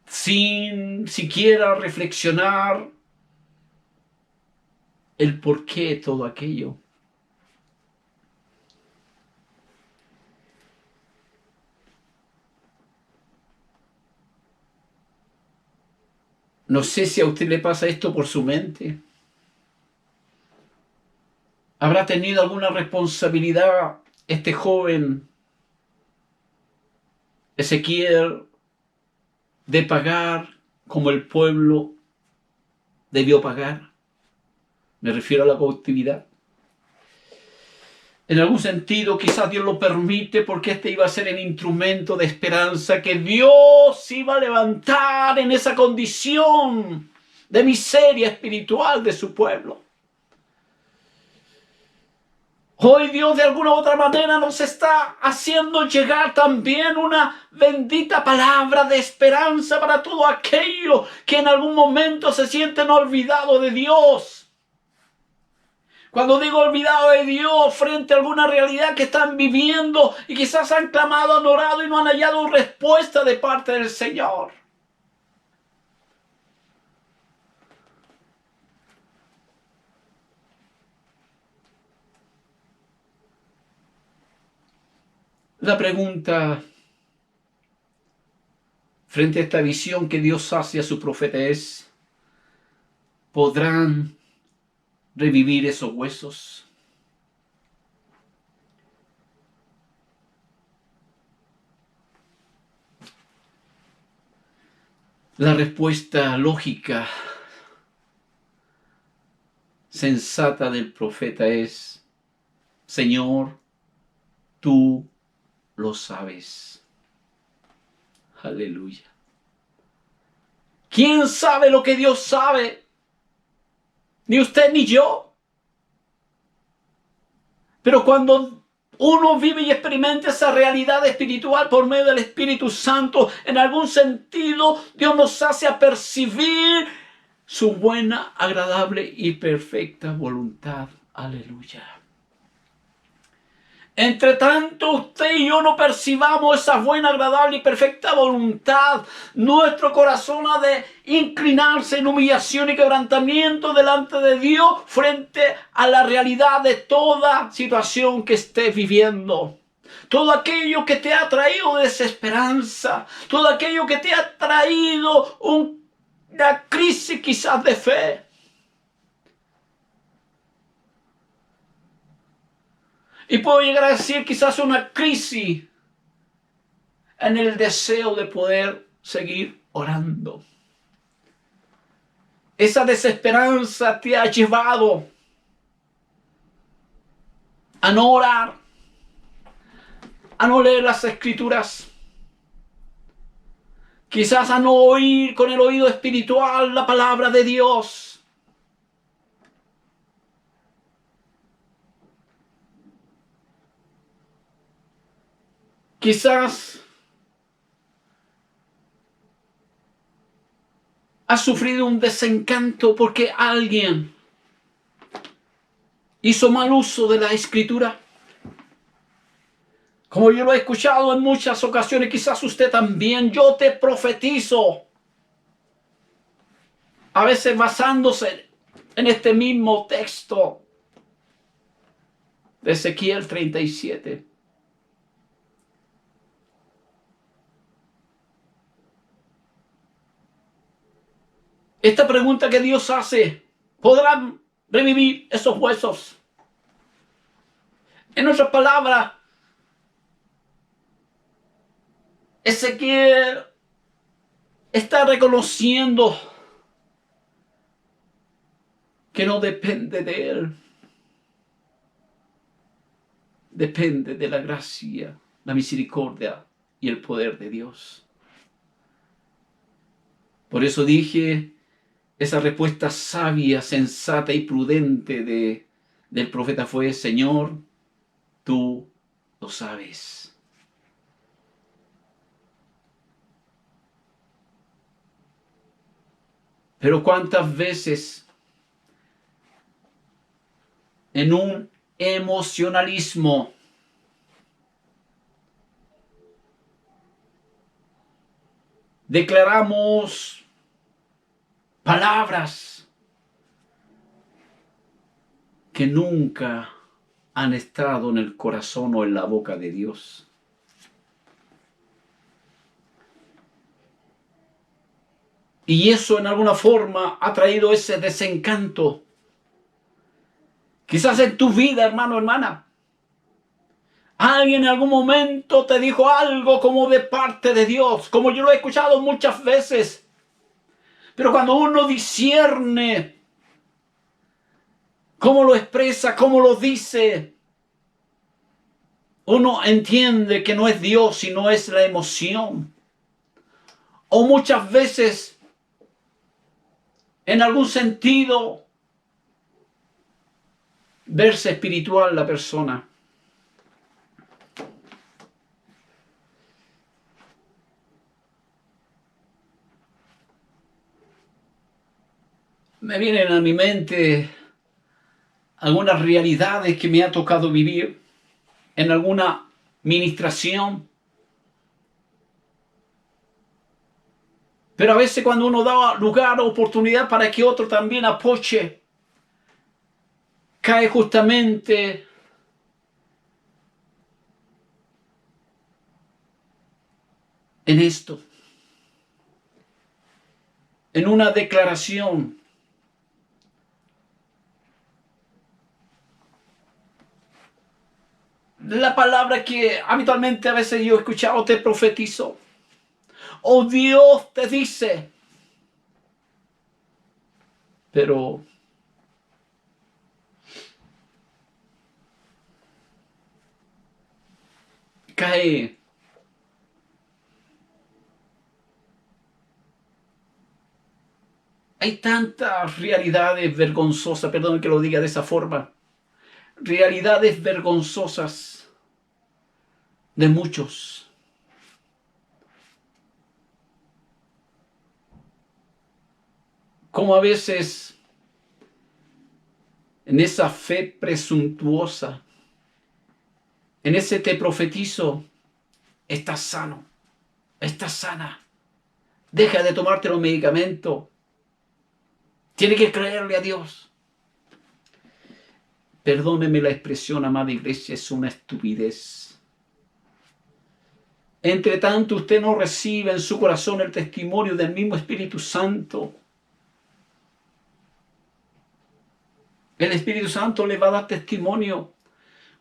sin siquiera reflexionar el porqué de todo aquello. No sé si a usted le pasa esto por su mente. ¿Habrá tenido alguna responsabilidad este joven Ezequiel de pagar como el pueblo debió pagar? Me refiero a la cautividad. En algún sentido, quizás Dios lo permite porque este iba a ser el instrumento de esperanza que Dios iba a levantar en esa condición de miseria espiritual de su pueblo. Hoy Dios de alguna u otra manera nos está haciendo llegar también una bendita palabra de esperanza para todo aquello que en algún momento se sienten olvidados de Dios. Cuando digo olvidado de Dios frente a alguna realidad que están viviendo y quizás han clamado, han orado y no han hallado respuesta de parte del Señor. La pregunta frente a esta visión que Dios hace a su profeta es: ¿podrán revivir esos huesos? La respuesta lógica, sensata del profeta es: Señor, tú lo sabes. Aleluya. ¿Quién sabe lo que Dios sabe? Ni usted ni yo. Pero cuando uno vive y experimenta esa realidad espiritual por medio del Espíritu Santo, en algún sentido Dios nos hace apercibir su buena, agradable y perfecta voluntad. Aleluya. Entre tanto usted y yo no percibamos esa buena, agradable y perfecta voluntad, nuestro corazón ha de inclinarse en humillación y quebrantamiento delante de Dios frente a la realidad de toda situación que esté viviendo. Todo aquello que te ha traído desesperanza, todo aquello que te ha traído una crisis quizás de fe. Y puedo llegar a decir quizás una crisis en el deseo de poder seguir orando. Esa desesperanza te ha llevado a no orar, a no leer las Escrituras. Quizás a no oír con el oído espiritual la palabra de Dios. Quizás has sufrido un desencanto porque alguien hizo mal uso de la Escritura. Como yo lo he escuchado en muchas ocasiones, quizás usted también. Yo te profetizo, a veces basándose en este mismo texto de Ezequiel 37. Esta pregunta que Dios hace, ¿podrán revivir esos huesos? En otras palabras, Ezequiel está reconociendo que no depende de él. Depende de la gracia, la misericordia y el poder de Dios. Por eso dije, esa respuesta sabia, sensata y prudente del profeta fue: Señor, tú lo sabes. Pero cuántas veces en un emocionalismo declaramos palabras que nunca han estado en el corazón o en la boca de Dios. Y eso en alguna forma ha traído ese desencanto. Quizás en tu vida, hermano, hermana, alguien en algún momento te dijo algo como de parte de Dios, como yo lo he escuchado muchas veces. Pero cuando uno discierne cómo lo expresa, cómo lo dice, uno entiende que no es Dios, sino es la emoción. O muchas veces, en algún sentido, verse espiritual la persona. Me vienen a mi mente algunas realidades que me ha tocado vivir en alguna ministración. Pero a veces cuando uno da lugar o oportunidad para que otro también apoye, cae justamente en esto, en una declaración. La palabra que habitualmente a veces yo he escuchado: te profetizo, o Dios te dice. Pero cae hay tantas realidades vergonzosas, perdón que lo diga de esa forma, realidades vergonzosas de muchos. Como a veces en esa fe presuntuosa, en ese te profetizo, estás sano, estás sana, deja de tomarte los medicamentos, tienes que creerle a Dios. Perdóneme la expresión, amada iglesia, es una estupidez. Entre tanto, usted no recibe en su corazón el testimonio del mismo Espíritu Santo. El Espíritu Santo le va a dar testimonio.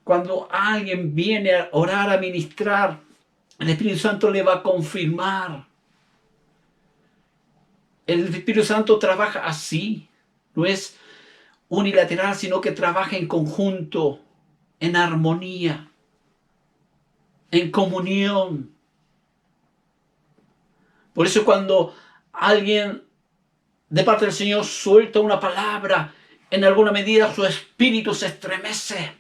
Cuando alguien viene a orar, a ministrar, el Espíritu Santo le va a confirmar. El Espíritu Santo trabaja así. No es unilateral, sino que trabaja en conjunto, en armonía, en comunión. Por eso cuando alguien de parte del Señor suelta una palabra, en alguna medida su espíritu se estremece.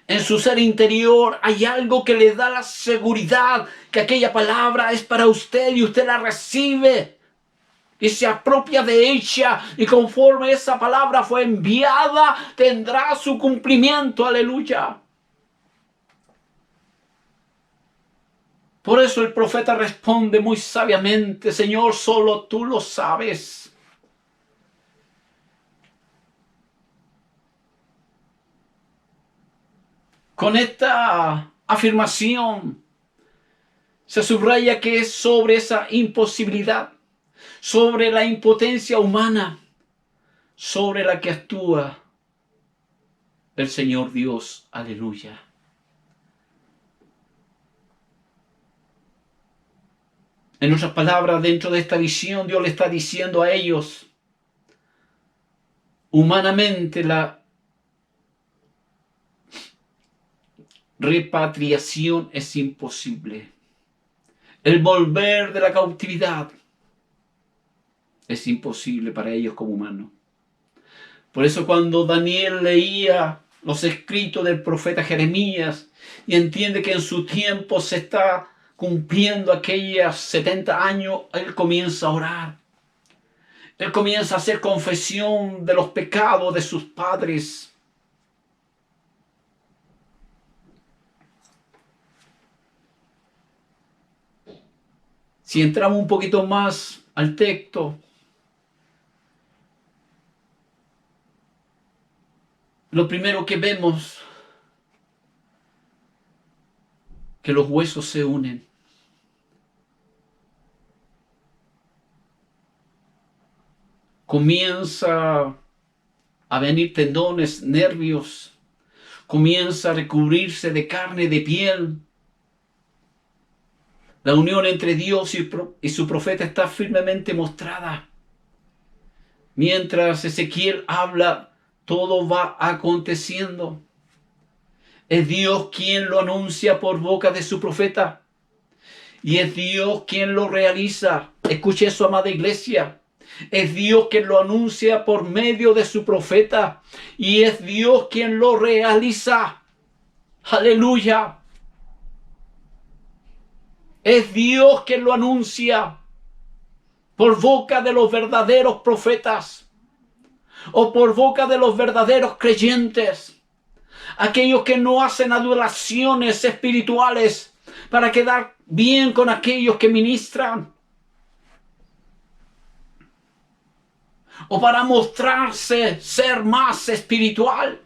En su ser interior hay algo que le da la seguridad que aquella palabra es para usted y usted la recibe y se apropia de ella, y conforme esa palabra fue enviada, tendrá su cumplimiento. Aleluya. Por eso el profeta responde muy sabiamente: Señor, solo tú lo sabes. Con esta afirmación se subraya que es sobre esa imposibilidad, sobre la impotencia humana, sobre la que actúa el Señor Dios. Aleluya. En otras palabras, dentro de esta visión, Dios le está diciendo a ellos: humanamente la repatriación es imposible. El volver de la cautividad es imposible para ellos como humanos. Por eso cuando Daniel leía los escritos del profeta Jeremías y entiende que en su tiempo se está cumpliendo aquellos 70 años, él comienza a orar. Él comienza a hacer confesión de los pecados de sus padres. Si entramos un poquito más al texto, lo primero que vemos, que los huesos se unen. Comienza a venir tendones, nervios, comienza a recubrirse de carne, de piel. La unión entre Dios y su profeta está firmemente mostrada. Mientras Ezequiel habla, todo va aconteciendo. Es Dios quien lo anuncia por boca de su profeta. Y es Dios quien lo realiza. Escuche eso, amada iglesia. Es Dios quien lo anuncia por medio de su profeta. Y es Dios quien lo realiza. Aleluya. Es Dios quien lo anuncia por boca de los verdaderos profetas o por boca de los verdaderos creyentes. Aquellos que no hacen adulaciones espirituales para quedar bien con aquellos que ministran o para mostrarse ser más espiritual.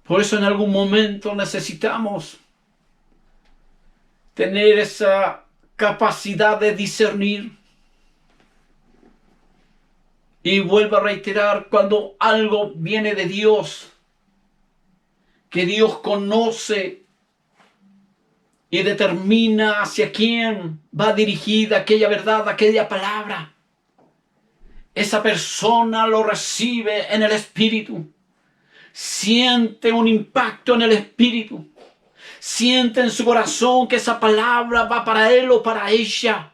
Por eso en algún momento necesitamos tener esa capacidad de discernir. Y vuelvo a reiterar, cuando algo viene de Dios, que Dios conoce y determina hacia quién va dirigida aquella verdad, aquella palabra, esa persona lo recibe en el espíritu. Siente un impacto en el espíritu. Siente en su corazón que esa palabra va para él o para ella.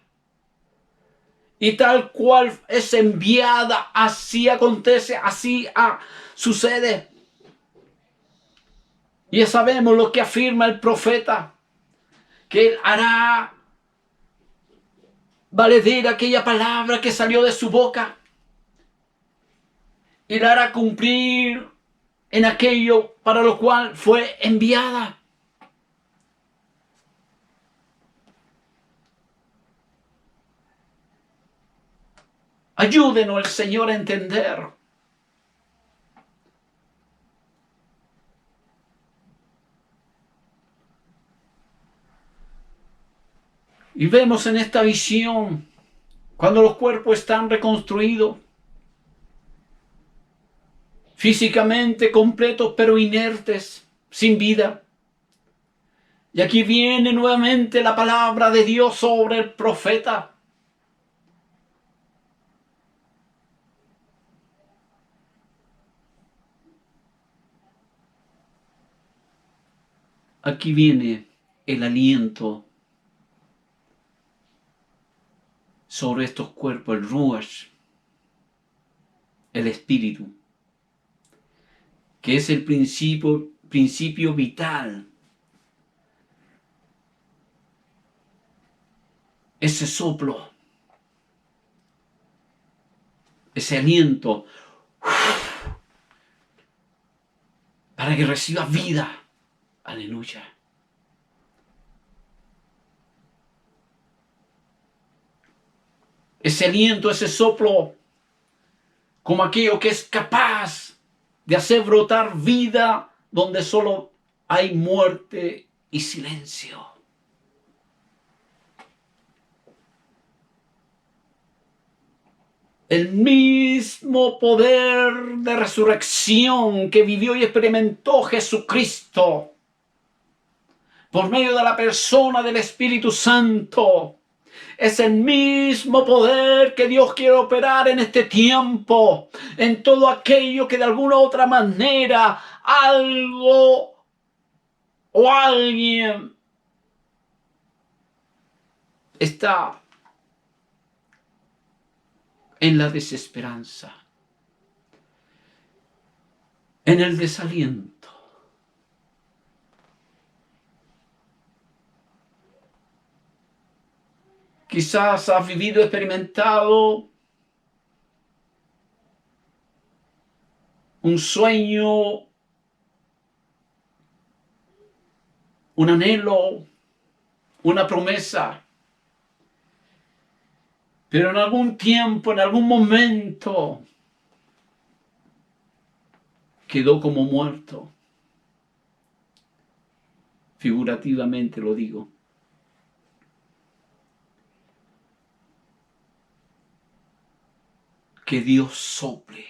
Y tal cual es enviada, así acontece, así sucede. Y ya sabemos lo que afirma el profeta, que él hará valedera aquella palabra que salió de su boca y la hará cumplir en aquello para lo cual fue enviada. Ayúdenos el Señor a entender. Y vemos en esta visión, cuando los cuerpos están reconstruidos, físicamente completos pero inertes, sin vida. Y aquí viene nuevamente la palabra de Dios sobre el profeta. Aquí viene el aliento sobre estos cuerpos, el ruach, el espíritu, que es el principio vital. Ese soplo, ese aliento, para que reciba vida. Aleluya. Ese aliento, ese soplo, como aquello que es capaz de hacer brotar vida donde solo hay muerte y silencio. El mismo poder de resurrección que vivió y experimentó Jesucristo por medio de la persona del Espíritu Santo es el mismo poder que Dios quiere operar en este tiempo, en todo aquello que de alguna u otra manera algo o alguien está en la desesperanza, en el desaliento. Quizás has vivido, experimentado un sueño, un anhelo, una promesa. Pero en algún tiempo, en algún momento, quedó como muerto. Figurativamente lo digo. Que Dios sople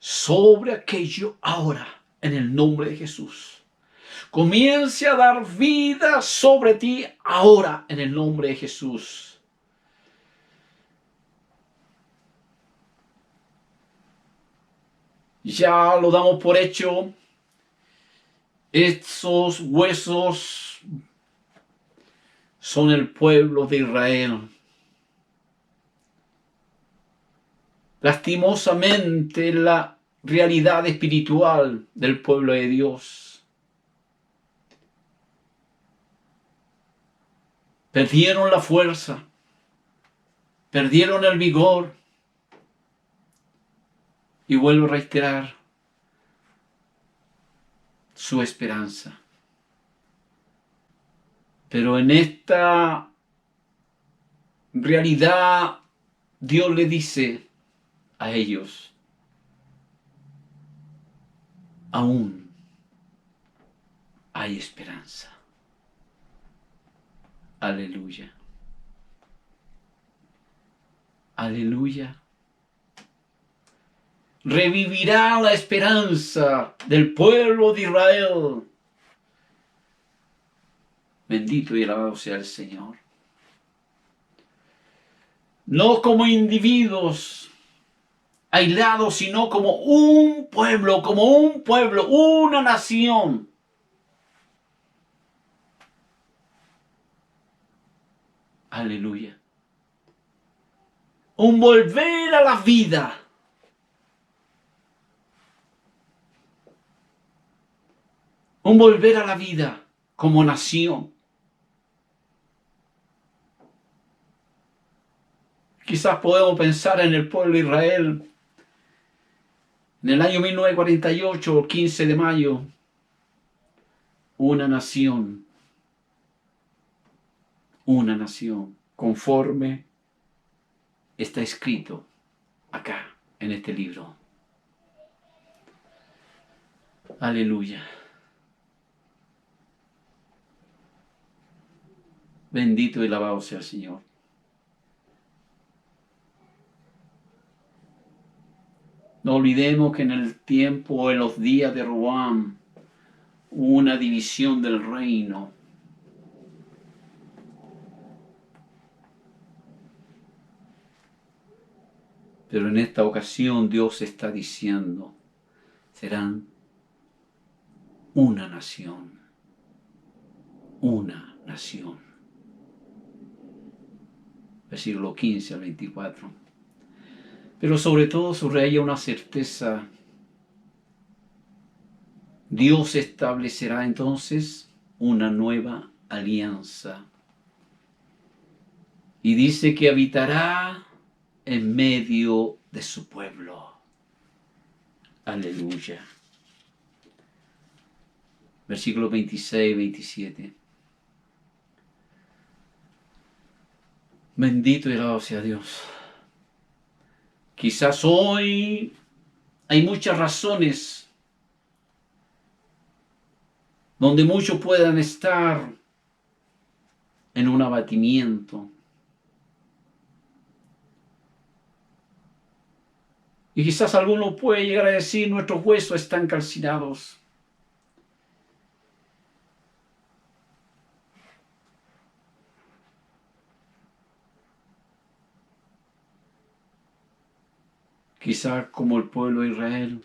sobre aquello ahora, en el nombre de Jesús. Comience a dar vida sobre ti ahora, en el nombre de Jesús. Ya lo damos por hecho. Estos huesos son el pueblo de Israel. Lastimosamente, la realidad espiritual del pueblo de Dios. Perdieron la fuerza, perdieron el vigor. Y vuelvo a reiterar su esperanza. Pero en esta realidad, Dios le dice a ellos, aún hay esperanza. Aleluya. Aleluya. Revivirá la esperanza del pueblo de Israel. Bendito y alabado sea el Señor. No como individuos aislados, sino como un pueblo, una nación. Aleluya. Un volver a la vida. Un volver a la vida como nación. Quizás podemos pensar en el pueblo de Israel en el año 1948, 15 de mayo, una nación, conforme está escrito acá en este libro. Aleluya. Bendito y alabado sea el Señor. No olvidemos que en el tiempo, en los días de Roboam, hubo una división del reino. Pero en esta ocasión Dios está diciendo, serán una nación. una nación. Versículo 15 al 24. Pero sobre todo subraya una certeza. Dios establecerá entonces una nueva alianza. Y dice que habitará en medio de su pueblo. Aleluya. Versículos 26 y 27. Bendito y alabado sea Dios. Quizás hoy hay muchas razones donde muchos puedan estar en un abatimiento. Y quizás alguno puede llegar a decir, nuestros huesos están calcinados. Quizás como el pueblo de Israel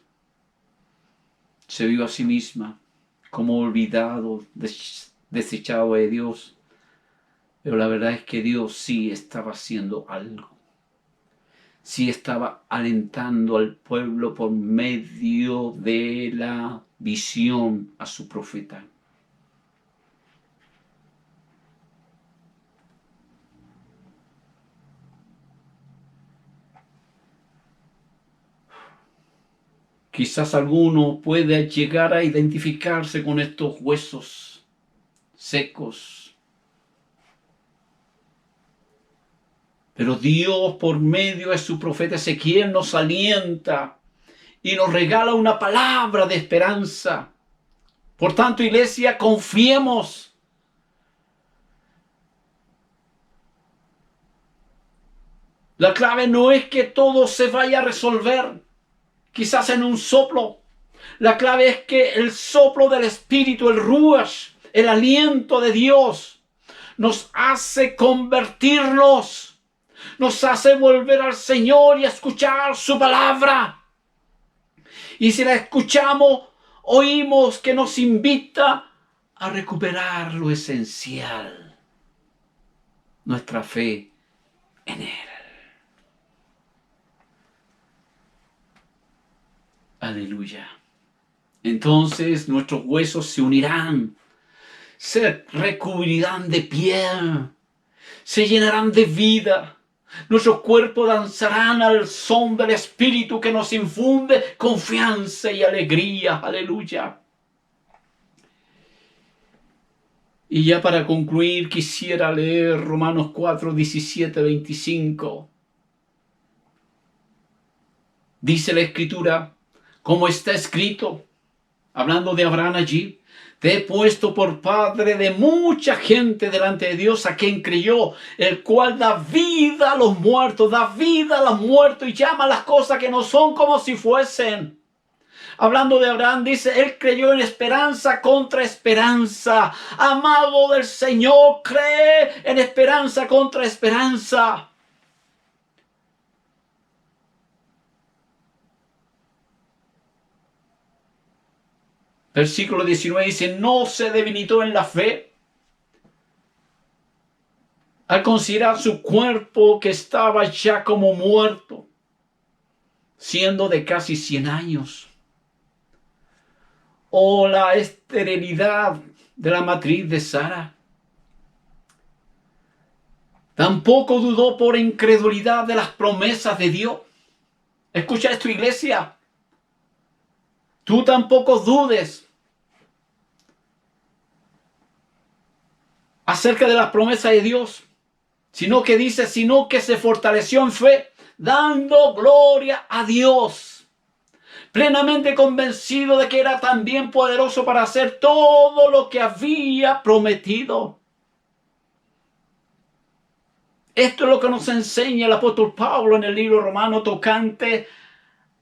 se vio a sí misma como olvidado, desechado de Dios. Pero la verdad es que Dios sí estaba haciendo algo. Sí estaba alentando al pueblo por medio de la visión a su profeta. Quizás alguno pueda llegar a identificarse con estos huesos secos. Pero Dios, por medio de su profeta Ezequiel, nos alienta y nos regala una palabra de esperanza. Por tanto, iglesia, confiemos. La clave no es que todo se vaya a resolver, quizás en un soplo. La clave es que el soplo del Espíritu, el Ruach, el aliento de Dios, nos hace convertirnos, nos hace volver al Señor y escuchar su palabra. Y si la escuchamos, oímos que nos invita a recuperar lo esencial, nuestra fe en Él. Aleluya. Entonces nuestros huesos se unirán, se recubrirán de piel, se llenarán de vida. Nuestros cuerpos danzarán al son del Espíritu que nos infunde confianza y alegría. Aleluya. Y ya para concluir quisiera leer Romanos 4, 17, 25. Dice la Escritura, como está escrito, hablando de Abraham allí, te he puesto por padre de mucha gente delante de Dios a quien creyó, el cual da vida a los muertos, da vida a los muertos y llama a las cosas que no son como si fuesen. Hablando de Abraham, dice, él creyó en esperanza contra esperanza. Amado del Señor, cree en esperanza contra esperanza. Versículo 19 dice, no se debilitó en la fe al considerar su cuerpo que estaba ya como muerto, siendo de casi 100 años. O la esterilidad de la matriz de Sara. Tampoco dudó por incredulidad de las promesas de Dios. Escucha esto, iglesia. Tú tampoco dudes acerca de las promesas de Dios, sino que se fortaleció en fe, dando gloria a Dios, plenamente convencido de que era también poderoso para hacer todo lo que había prometido. Esto es lo que nos enseña el apóstol Pablo en el libro romano tocante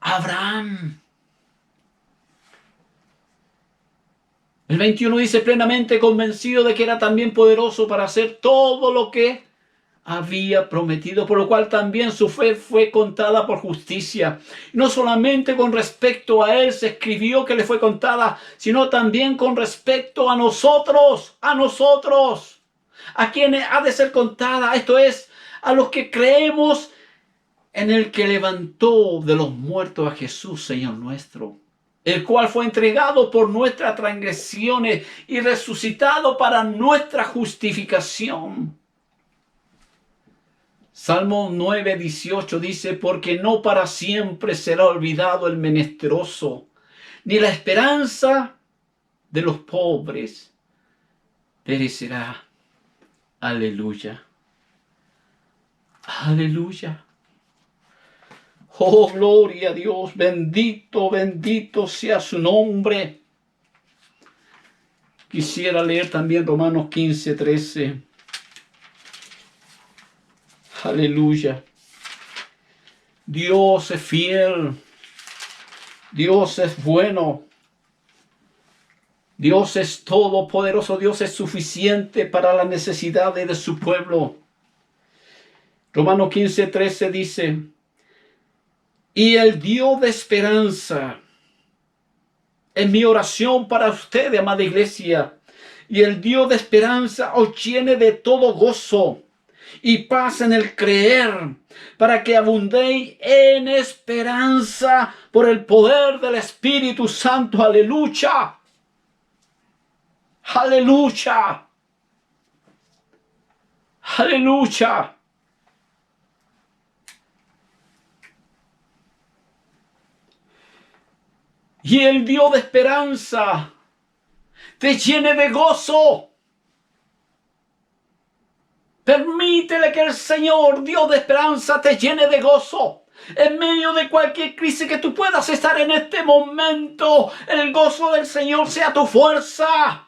a Abraham. El 21 dice, plenamente convencido de que era también poderoso para hacer todo lo que había prometido, por lo cual también su fe fue contada por justicia. No solamente con respecto a él se escribió que le fue contada, sino también con respecto a nosotros, a quienes ha de ser contada. Esto es, a los que creemos en el que levantó de los muertos a Jesús, Señor nuestro, el cual fue entregado por nuestras transgresiones y resucitado para nuestra justificación. Salmo 9:18 dice, porque no para siempre será olvidado el menesteroso, ni la esperanza de los pobres perecerá. Aleluya. Aleluya. Oh, gloria a Dios. Bendito, bendito sea su nombre. Quisiera leer también Romanos 15:13. Aleluya. Dios es fiel. Dios es bueno. Dios es todopoderoso. Dios es suficiente para las necesidades de su pueblo. Romanos 15:13 dice, y el Dios de esperanza, en mi oración para usted, amada iglesia, y el Dios de esperanza os llene de todo gozo y paz en el creer, para que abundéis en esperanza por el poder del Espíritu Santo. Aleluya. Aleluya. Aleluya. Y el Dios de esperanza te llene de gozo. Permítele que el Señor, Dios de esperanza, te llene de gozo. En medio de cualquier crisis que tú puedas estar en este momento, el gozo del Señor sea tu fuerza.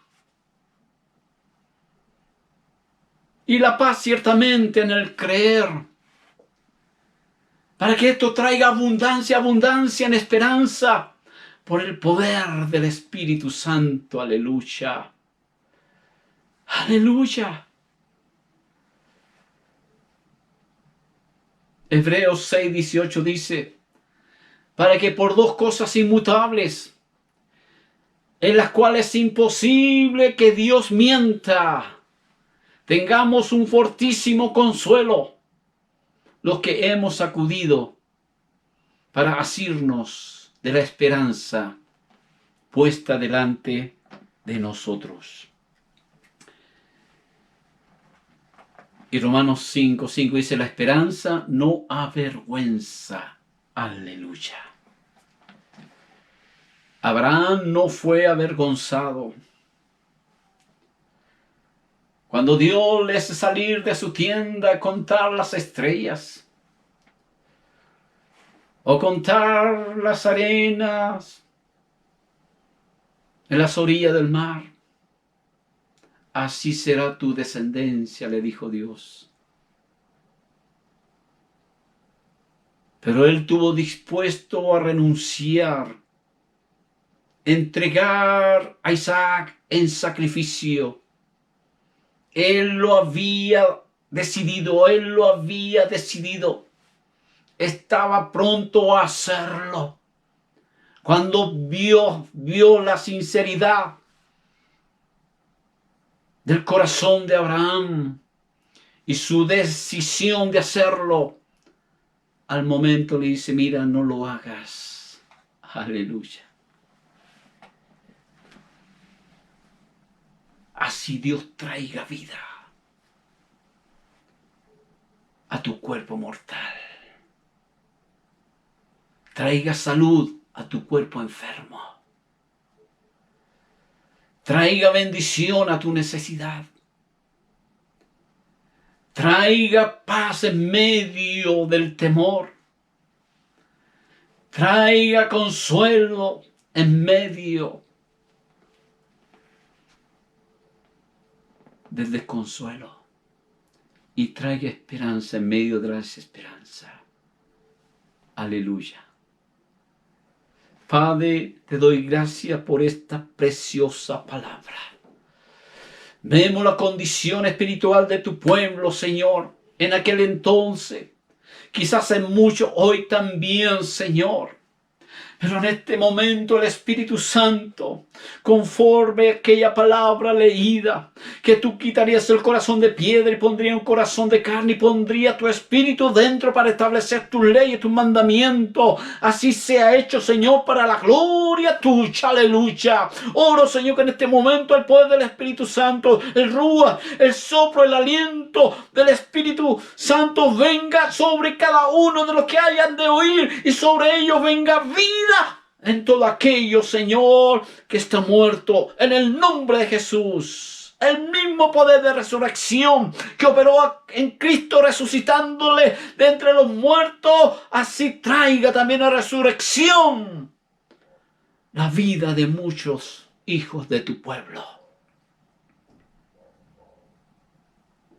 Y la paz ciertamente en el creer. Para que esto traiga abundancia, abundancia en esperanza. Por el poder del Espíritu Santo. Aleluya. Aleluya. Hebreos 6:18 dice, para que por dos cosas inmutables, en las cuales es imposible que Dios mienta, tengamos un fortísimo consuelo, los que hemos acudido para asirnos de la esperanza puesta delante de nosotros. Y Romanos 5:5 dice, la esperanza no avergüenza. Aleluya. Abraham no fue avergonzado. Cuando Dios le hace salir de su tienda a contar las estrellas, o contar las arenas en las orillas del mar, así será tu descendencia, le dijo Dios. Pero él estuvo dispuesto a renunciar, entregar a Isaac en sacrificio. Él lo había decidido, Estaba pronto a hacerlo. Cuando vio la sinceridad del corazón de Abraham y su decisión de hacerlo, al momento le dice, mira, no lo hagas. Aleluya. Así Dios traiga vida a tu cuerpo mortal. Traiga salud a tu cuerpo enfermo. Traiga bendición a tu necesidad. Traiga paz en medio del temor. Traiga consuelo en medio del desconsuelo. Y traiga esperanza en medio de la desesperanza. Aleluya. Padre, te doy gracias por esta preciosa palabra. Vemos la condición espiritual de tu pueblo, Señor, en aquel entonces, quizás en muchos hoy también, Señor. Pero en este momento el Espíritu Santo, conforme a aquella palabra leída, que tú quitarías el corazón de piedra y pondrías un corazón de carne y pondría tu Espíritu dentro para establecer tus leyes, tus mandamientos. Así sea hecho, Señor, para la gloria tuya. Aleluya. Oro, Señor, que en este momento el poder del Espíritu Santo, el rúa, el soplo, el aliento del Espíritu Santo venga sobre cada uno de los que hayan de oír y sobre ellos venga vida en todo aquello, Señor, que está muerto, en el nombre de Jesús. El mismo poder de resurrección que operó en Cristo resucitándole de entre los muertos, así traiga también la resurrección, la vida de muchos hijos de tu pueblo.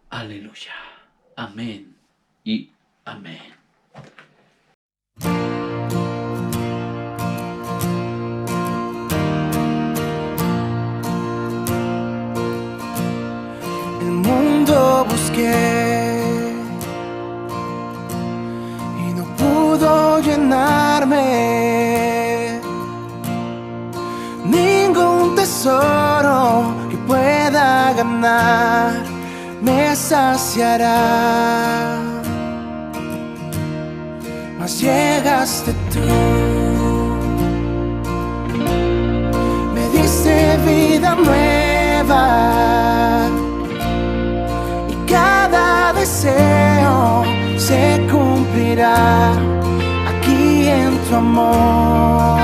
Aleluya. Amén y amén. Busqué y no pudo llenarme. Ningún tesoro que pueda ganar me saciará. Mas llegaste tú, me diste vida nueva. Cada deseo se cumplirá aquí en tu amor.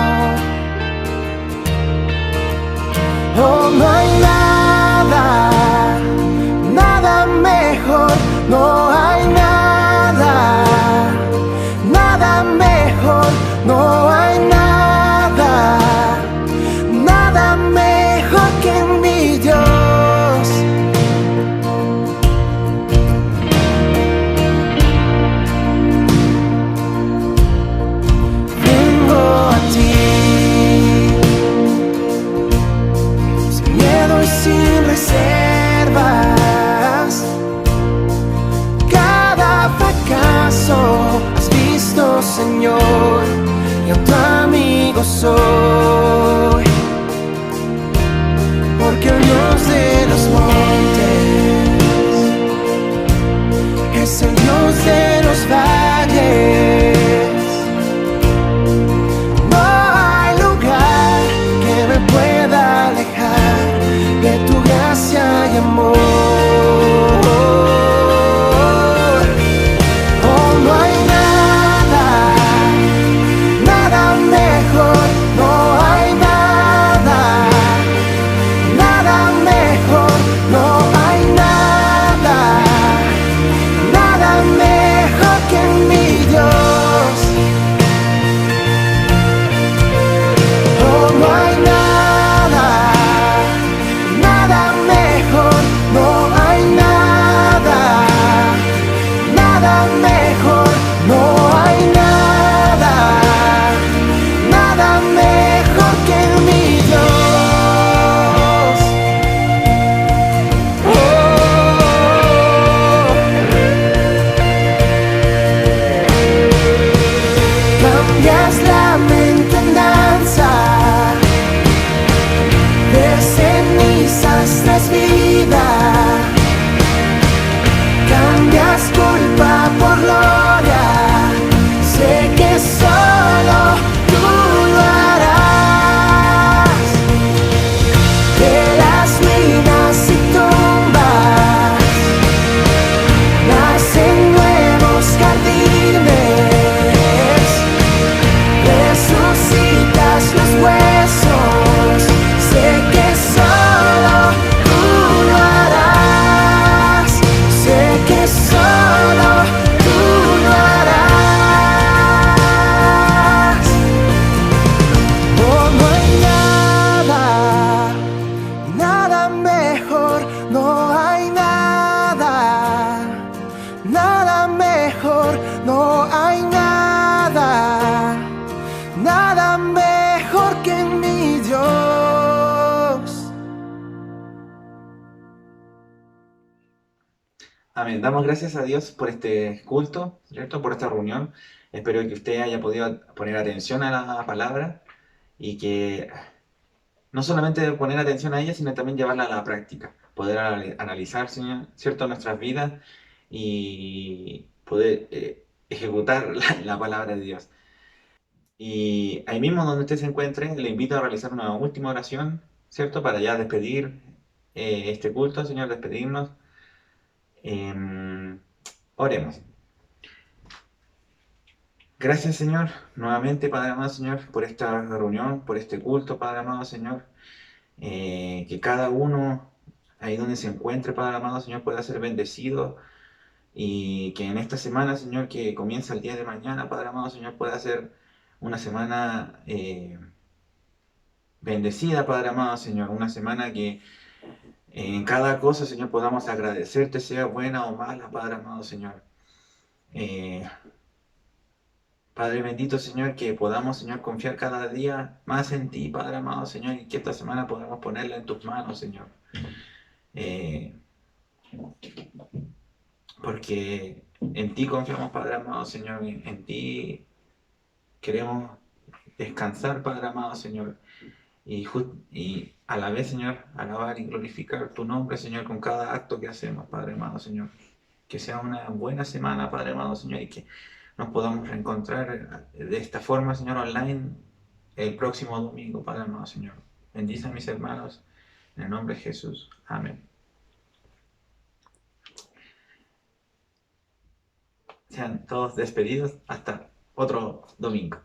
Oh, no hay nada, nada mejor, no hay nada, nada mejor, no hay nada, nada mejor que mi Dios. Vengo a ti. Amén. Damos gracias a Dios por este culto, ¿cierto? Por esta reunión. Espero que usted haya podido poner atención a la palabra y que no solamente poner atención a ella, sino también llevarla a la práctica. Poder analizar, Señor, ¿cierto? Nuestras vidas y poder ejecutar la palabra de Dios. Y ahí mismo donde usted se encuentre, le invito a realizar una última oración, ¿cierto? Para ya despedir este culto, Señor, despedirnos. Em, Oremos. Gracias, Señor, nuevamente, Padre amado, Señor, por esta reunión, por este culto, Padre amado, Señor. Que cada uno, ahí donde se encuentre, Padre amado, Señor, pueda ser bendecido. Y que en esta semana, Señor, que comienza el día de mañana, Padre amado, Señor, pueda ser una semana bendecida, Padre amado, Señor. Una semana que en cada cosa, Señor, podamos agradecerte, sea buena o mala, Padre amado, Señor. Eh, Padre bendito, Señor, que podamos, Señor, confiar cada día más en ti, Padre amado, Señor, y que esta semana podamos ponerla en tus manos, Señor. Eh, porque en ti confiamos, Padre amado, Señor, en ti queremos descansar, Padre amado, Señor, y a la vez, Señor, alabar y glorificar tu nombre, Señor, con cada acto que hacemos, Padre amado, Señor. Que sea una buena semana, Padre amado, Señor, y que nos podamos reencontrar de esta forma, Señor, online el próximo domingo, Padre amado, Señor. Bendice a mis hermanos, en el nombre de Jesús. Amén. Sean todos despedidos hasta otro domingo.